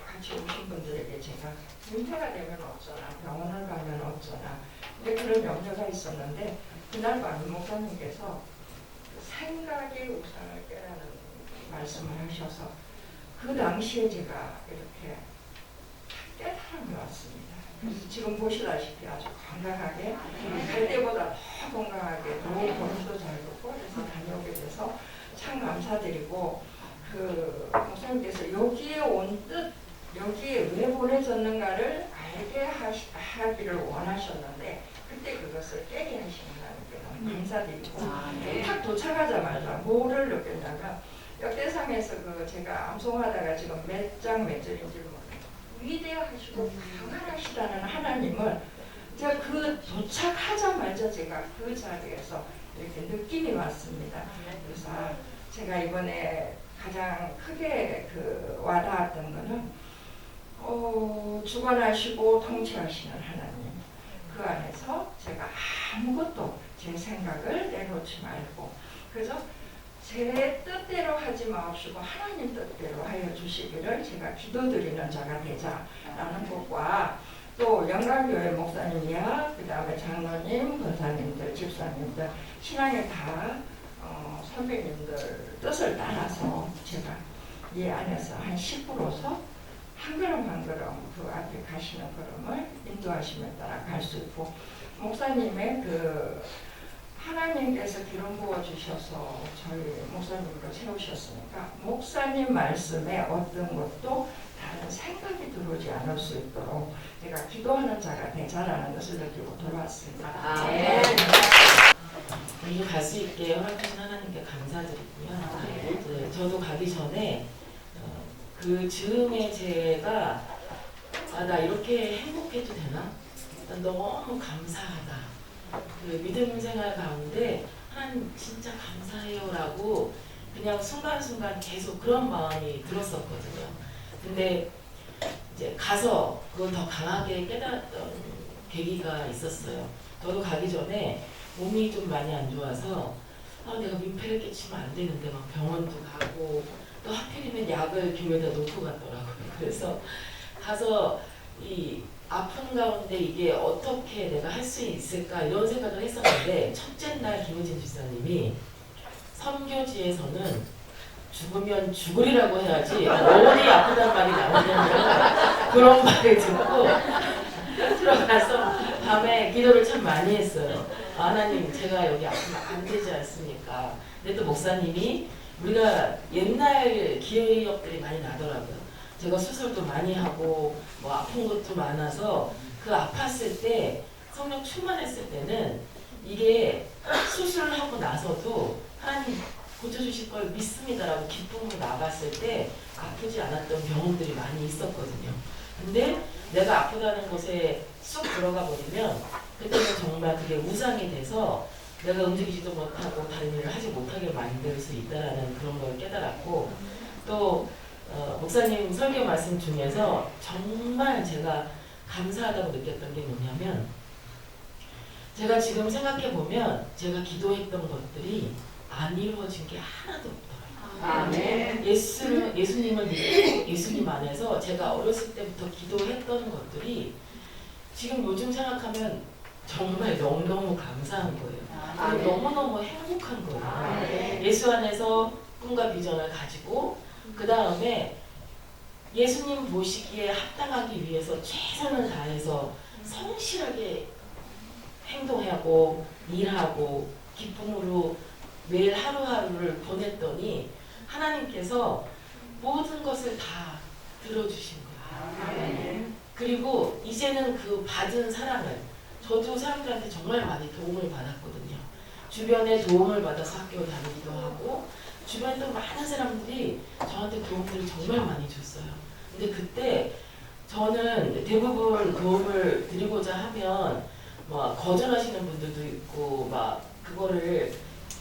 같이 오신 분들에게 제가 은퇴가 되면 어쩌나, 병원을 가면 어쩌나 그런 염려가 있었는데, 그날 밤 목사님께서 생각이 우상을 깨라는 말씀을 하셔서 그 당시에 제가 이렇게 깨달음이 왔습니다. 그래서 지금 보시다시피 아주 건강하게, 그때보다 더 건강하게, 더 몸도 잘 듣고 그래서 다녀오게 돼서 참 감사드리고, 그 목사님께서 여기에 온 뜻, 여기에 왜 보내졌는가를 알게 하기를 원하셨는데 그때 그것을 깨게 하시는 하나님께 너무 감사드리고, 딱 도착하자마자 뭐를 느꼈냐면, 역대상에서 제가 암송하다가 지금 몇 절인지 위대하시고 강하시다는 하나님을 제가 그 도착하자마자 제가 그 자리에서 이렇게 느낌이 왔습니다. 그래서 제가 이번에 가장 크게 와닿았던 거는 주관하시고 통치하시는 하나님, 그 안에서 제가 아무것도 제 생각을 내놓지 말고, 그래서 제 뜻대로 하지 마옵시고 하나님 뜻대로 하여 주시기를 제가 기도드리는 자가 되자라는 것과, 또 영광교회 목사님이야 그 다음에 장로님, 권사님들, 집사님들, 신앙의 다 선배님들 뜻을 따라서 제가 이 안에서 한 10%서 한 걸음 한 걸음 그 앞에 가시는 걸음을 인도하시며 따라갈 수 있고, 목사님의 그 하나님께서 기름 부어 주셔서 저희 목사님으로 세우셨으니까 목사님 말씀에 어떤 것도 다른 생각이 들어오지 않을 수 있도록 제가 기도하는 자가 되자라는 것을 느끼고 돌아왔습니다. 네. 여기 갈 수 있게 허락하신 하나님께 감사드리고요. 네, 저도 가기 전에 그 즈음에 제가 나 이렇게 행복해도 되나? 난 너무 감사하다. 그 믿음 생활 가운데 하나님 진짜 감사해요라고 그냥 순간순간 계속 그런 마음이 들었었거든요. 근데 이제 가서 그걸 더 강하게 깨달았던 계기가 있었어요. 저도 가기 전에 몸이 좀 많이 안 좋아서 내가 민폐를 끼치면 안 되는데 막 병원도 가고 또 하필이면 약을 교회에다 놓고 갔더라고요. 그래서 가서 이 아픈 가운데 이게 어떻게 내가 할 수 있을까 이런 생각을 했었는데, 첫째 날 김우진 집사님이 선교지에서는 죽으면 죽으리라고 해야지 어디 아프단 말이 나오냐는 그런 말을 듣고 들어가서 밤에 기도를 참 많이 했어요. 하나님, 제가 여기 아프면 안 되지 않습니까? 근데 또 목사님이 우리가 옛날 기억들이 많이 나더라고요. 제가 수술도 많이 하고 뭐 아픈 것도 많아서 그 아팠을 때 성령 충만했을 때는 이게 수술을 하고 나서도 하나님 고쳐주실 걸 믿습니다라고 기쁨으로 나갔을 때 아프지 않았던 경험들이 많이 있었거든요. 근데 내가 아프다는 곳에 쑥 들어가 버리면 그때는 정말 그게 우상이 돼서 내가 움직이지도 못하고 다른 일을 하지 못하게 만들 수 있다는 그런 걸 깨달았고, 또 목사님 설교 말씀 중에서 정말 제가 감사하다고 느꼈던 게 뭐냐면, 제가 지금 생각해 보면 제가 기도했던 것들이 안 이루어진 게 하나도 없더라고요. 아멘. 예수님을 믿고 예수님 안에서 제가 어렸을 때부터 기도했던 것들이 지금 요즘 생각하면 정말 너무너무 감사한 거예요. 그리고 너무너무 행복한 거예요. 예수 안에서 꿈과 비전을 가지고 그 다음에 예수님 보시기에 합당하기 위해서 최선을 다해서 성실하게 행동하고 일하고 기쁨으로 매일 하루하루를 보냈더니 하나님께서 모든 것을 다 들어주신 거예요. 그리고 이제는 그 받은 사랑을, 저도 사람들한테 정말 많이 도움을 받았거든요. 주변에 도움을 받아서 학교 다니기도 하고 주변에 또 많은 사람들이 저한테 도움들을 정말 많이 줬어요. 근데 그때 저는 대부분 도움을 드리고자 하면 막 거절하시는 분들도 있고 막 그거를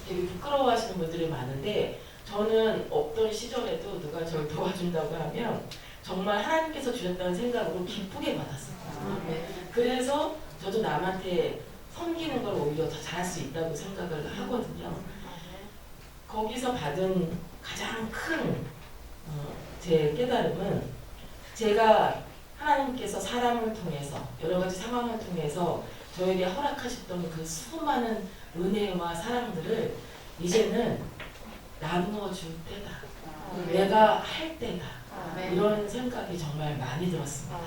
되게 부끄러워하시는 분들이 많은데, 저는 없던 시절에도 누가 저를 도와준다고 하면 정말 하나님께서 주셨다는 생각으로 기쁘게 받았었거든요. 그래서 저도 남한테 섬기는 걸 오히려 더 잘할 수 있다고 생각을 하거든요. 거기서 받은 가장 큰 제 깨달음은, 제가 하나님께서 사람을 통해서 여러 가지 상황을 통해서 저에게 허락하셨던 그 수많은 은혜와 사랑들을 이제는 나누어 줄 때다. 내가 할 때다. 이런 생각이 정말 많이 들었습니다.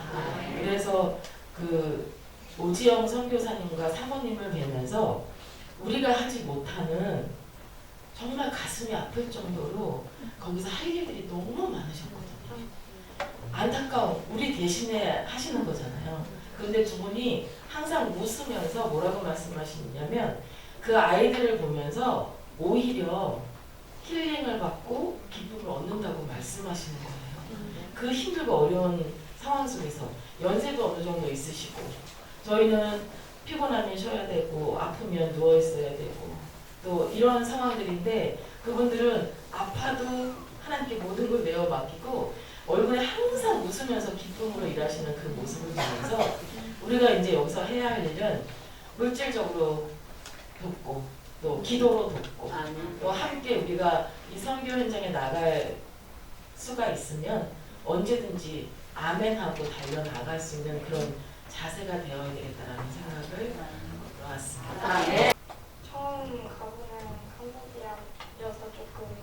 그래서 그 오지영 선교사님과 사모님을 뵈면서 우리가 하지 못하는 정말 가슴이 아플 정도로 거기서 할 일들이 너무 많으셨거든요. 안타까운, 우리 대신에 하시는 거잖아요. 그런데 두 분이 항상 웃으면서 뭐라고 말씀하시냐면, 그 아이들을 보면서 오히려 힐링을 받고 기쁨을 얻는다고 말씀하시는 거예요. 그 힘들고 어려운 상황 속에서 연세도 어느 정도 있으시고, 저희는 피곤하면 쉬어야 되고 아프면 누워 있어야 되고 또 이런 상황들인데, 그분들은 아파도 하나님께 모든 걸 내어 맡기고 얼굴에 항상 웃으면서 기쁨으로 일하시는 그 모습을 보면서 우리가 이제 여기서 해야 할 일은 물질적으로 돕고 또 기도로 돕고 또 함께 우리가 이 선교 현장에 나갈 수가 있으면 언제든지 아멘하고 달려나갈 수 있는 그런 자세가 되어야 되겠다라는 생각을 놓았습니다. 처음 가보는 캄보디아여서 조금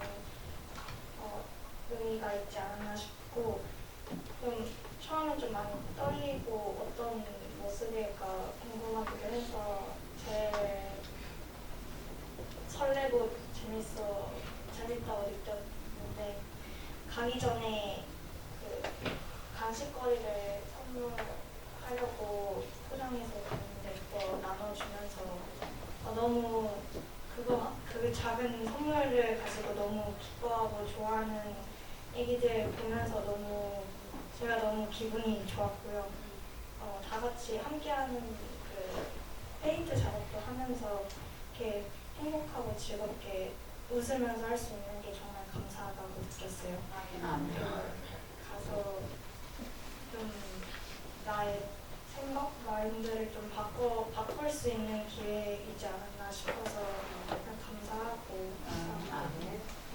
의미가 있지 않았나 싶고, 좀 처음엔 좀 많이 떨리고 어떤 모습일까 궁금하기도 해서 제일 설레고 재밌다고 느꼈는데 가기 전에 그 간식거리를 선물하려고 포장해서 갔는데 그거 나눠주면서 너무 그 작은 선물을 가지고 너무 기뻐하고 좋아하는 애기들 보면서 제가 너무 기분이 좋았고요. 다 같이 함께하는 그 페인트 작업도 하면서 이렇게 행복하고 즐겁게 웃으면서 할 수 있는 게 정말 감사하다고 느꼈어요. 가서 좀 나의 생각, 마인드를 좀 바꿀 수 있는 기회이지 않았나 싶어서 그냥 감사하고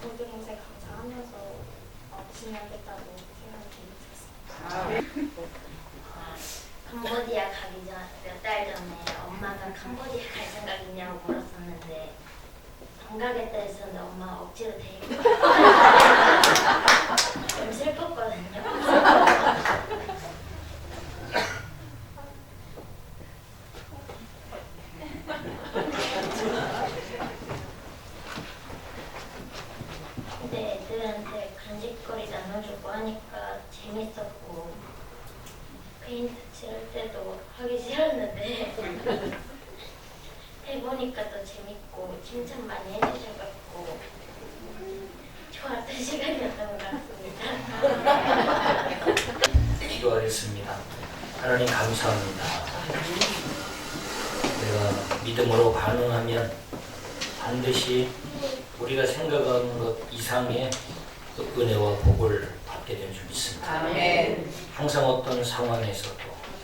모든 것에 감사하면서 지내야겠다고 생각이 들었습니다. 캄보디아 가기 전 몇 달 전에 엄마가 캄보디아 갈 생각 있냐고 물었었는데 안 가겠다 했었는데 엄마 억지로 데리고 좀 슬펐거든요. 근데 애들한테 간식거리 나눠주고 하니까 재밌었고 페인트 칠할 때도 하기 싫었는데 해보니까 더 재밌고 칭찬 많이 해주셔서 좋았던 시간이었던 것 같습니다. 기도하겠습니다. 하나님 감사합니다. 우리가 믿음으로 반응하면 반드시 우리가 생각하는 것 이상의 그 은혜와 복을 받게 될 줄 믿습니다. 아멘. 항상 어떤 상황에서도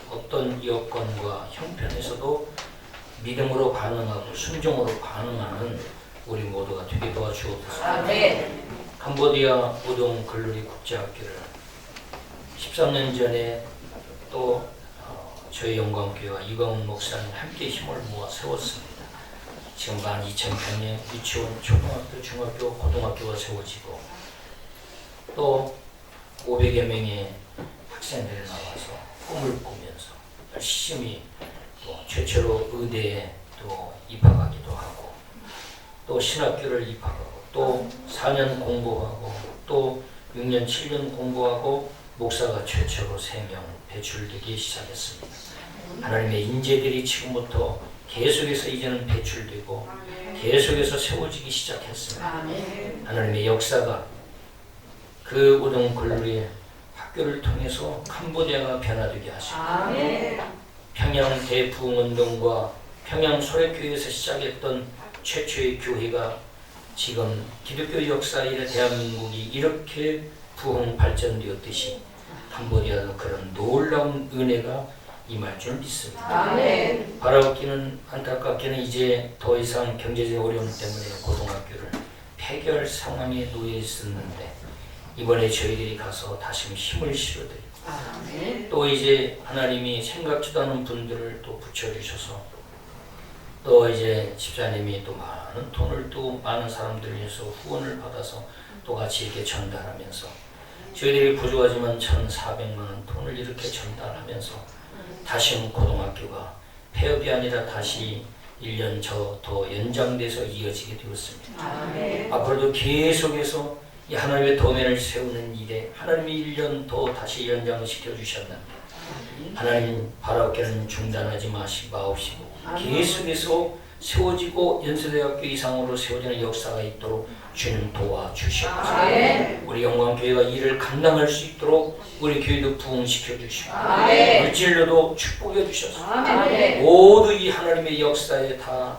어떤 여건과 형편에서도 믿음으로 반응하고 순종으로 반응하는 우리 모두가 되게 도와주옵소서. 아멘. 캄보디아 우동 글루리 국제학교를 13년 전에 또 저희 영광교회와 이광훈 목사님 함께 힘을 모아 세웠습니다. 지금 12,000평의 유치원, 초등학교, 중학교, 고등학교가 세워지고 또 500여 명의 학생들이 나와서 꿈을 꾸면서 열심히 또 최초로 의대에 또 입학하기도 하고 또 신학교를 입학하고 또 4년 공부하고 또 6년, 7년 공부하고 목사가 최초로 3명 배출되기 시작했습니다. 하나님의 인재들이 지금부터 계속해서 이제는 배출되고 계속해서 세워지기 시작했습니다. 하나님의 역사가 그 우동 글루리 학교를 통해서 캄보디아가 변화되게 하시고 평양 대부흥운동과 평양 소래교회에서 시작했던 최초의 교회가 지금 기독교 역사에 대한민국이 이렇게 부흥 발전되었듯이 캄보디아도 그런 놀라운 은혜가 임할 줄 믿습니다. 바라옵기는 안타깝게는 이제 더 이상 경제적 어려움 때문에 고등학교를 폐교할 상황에 놓여 있었는데 이번에 저희들이 가서 다시 힘을 실어드리고 또 이제 하나님이 생각지도 않은 분들을 또 붙여주셔서 또 이제 집사님이 또 많은 돈을 또 많은 사람들 위해서 후원을 받아서 또 같이 이렇게 전달하면서 저희들이 부족하지만 1,400만 원 돈을 이렇게 전달하면서 다시는 고등학교가 폐업이 아니라 다시 1년 더 연장돼서 이어지게 되었습니다. 앞으로도 계속해서 이 하나님의 도면을 세우는 일에 하나님이 1년 더 다시 연장시켜 주셨는데 하나님 바라옵기는 중단하지 마옵시고 계속해서 세워지고 연세대학교 이상으로 세워지는 역사가 있도록 주님 도와주시옵소서. 우리 영광교회가 이를 감당할 수 있도록 우리 교회도 부흥시켜 주시고 물질로도 축복해 주셔서 모두 이 하나님의 역사에 다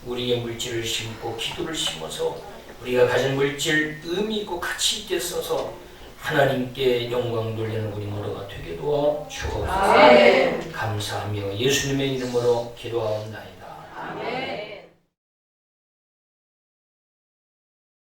우리의 물질을 심고 기도를 심어서 우리가 가진 물질 의미 있고 가치 있게 써서 하나님께 영광 돌리는 우리 모두가 되게 도와주옵소서. 감사하며 예수님의 이름으로 기도하옵나이다.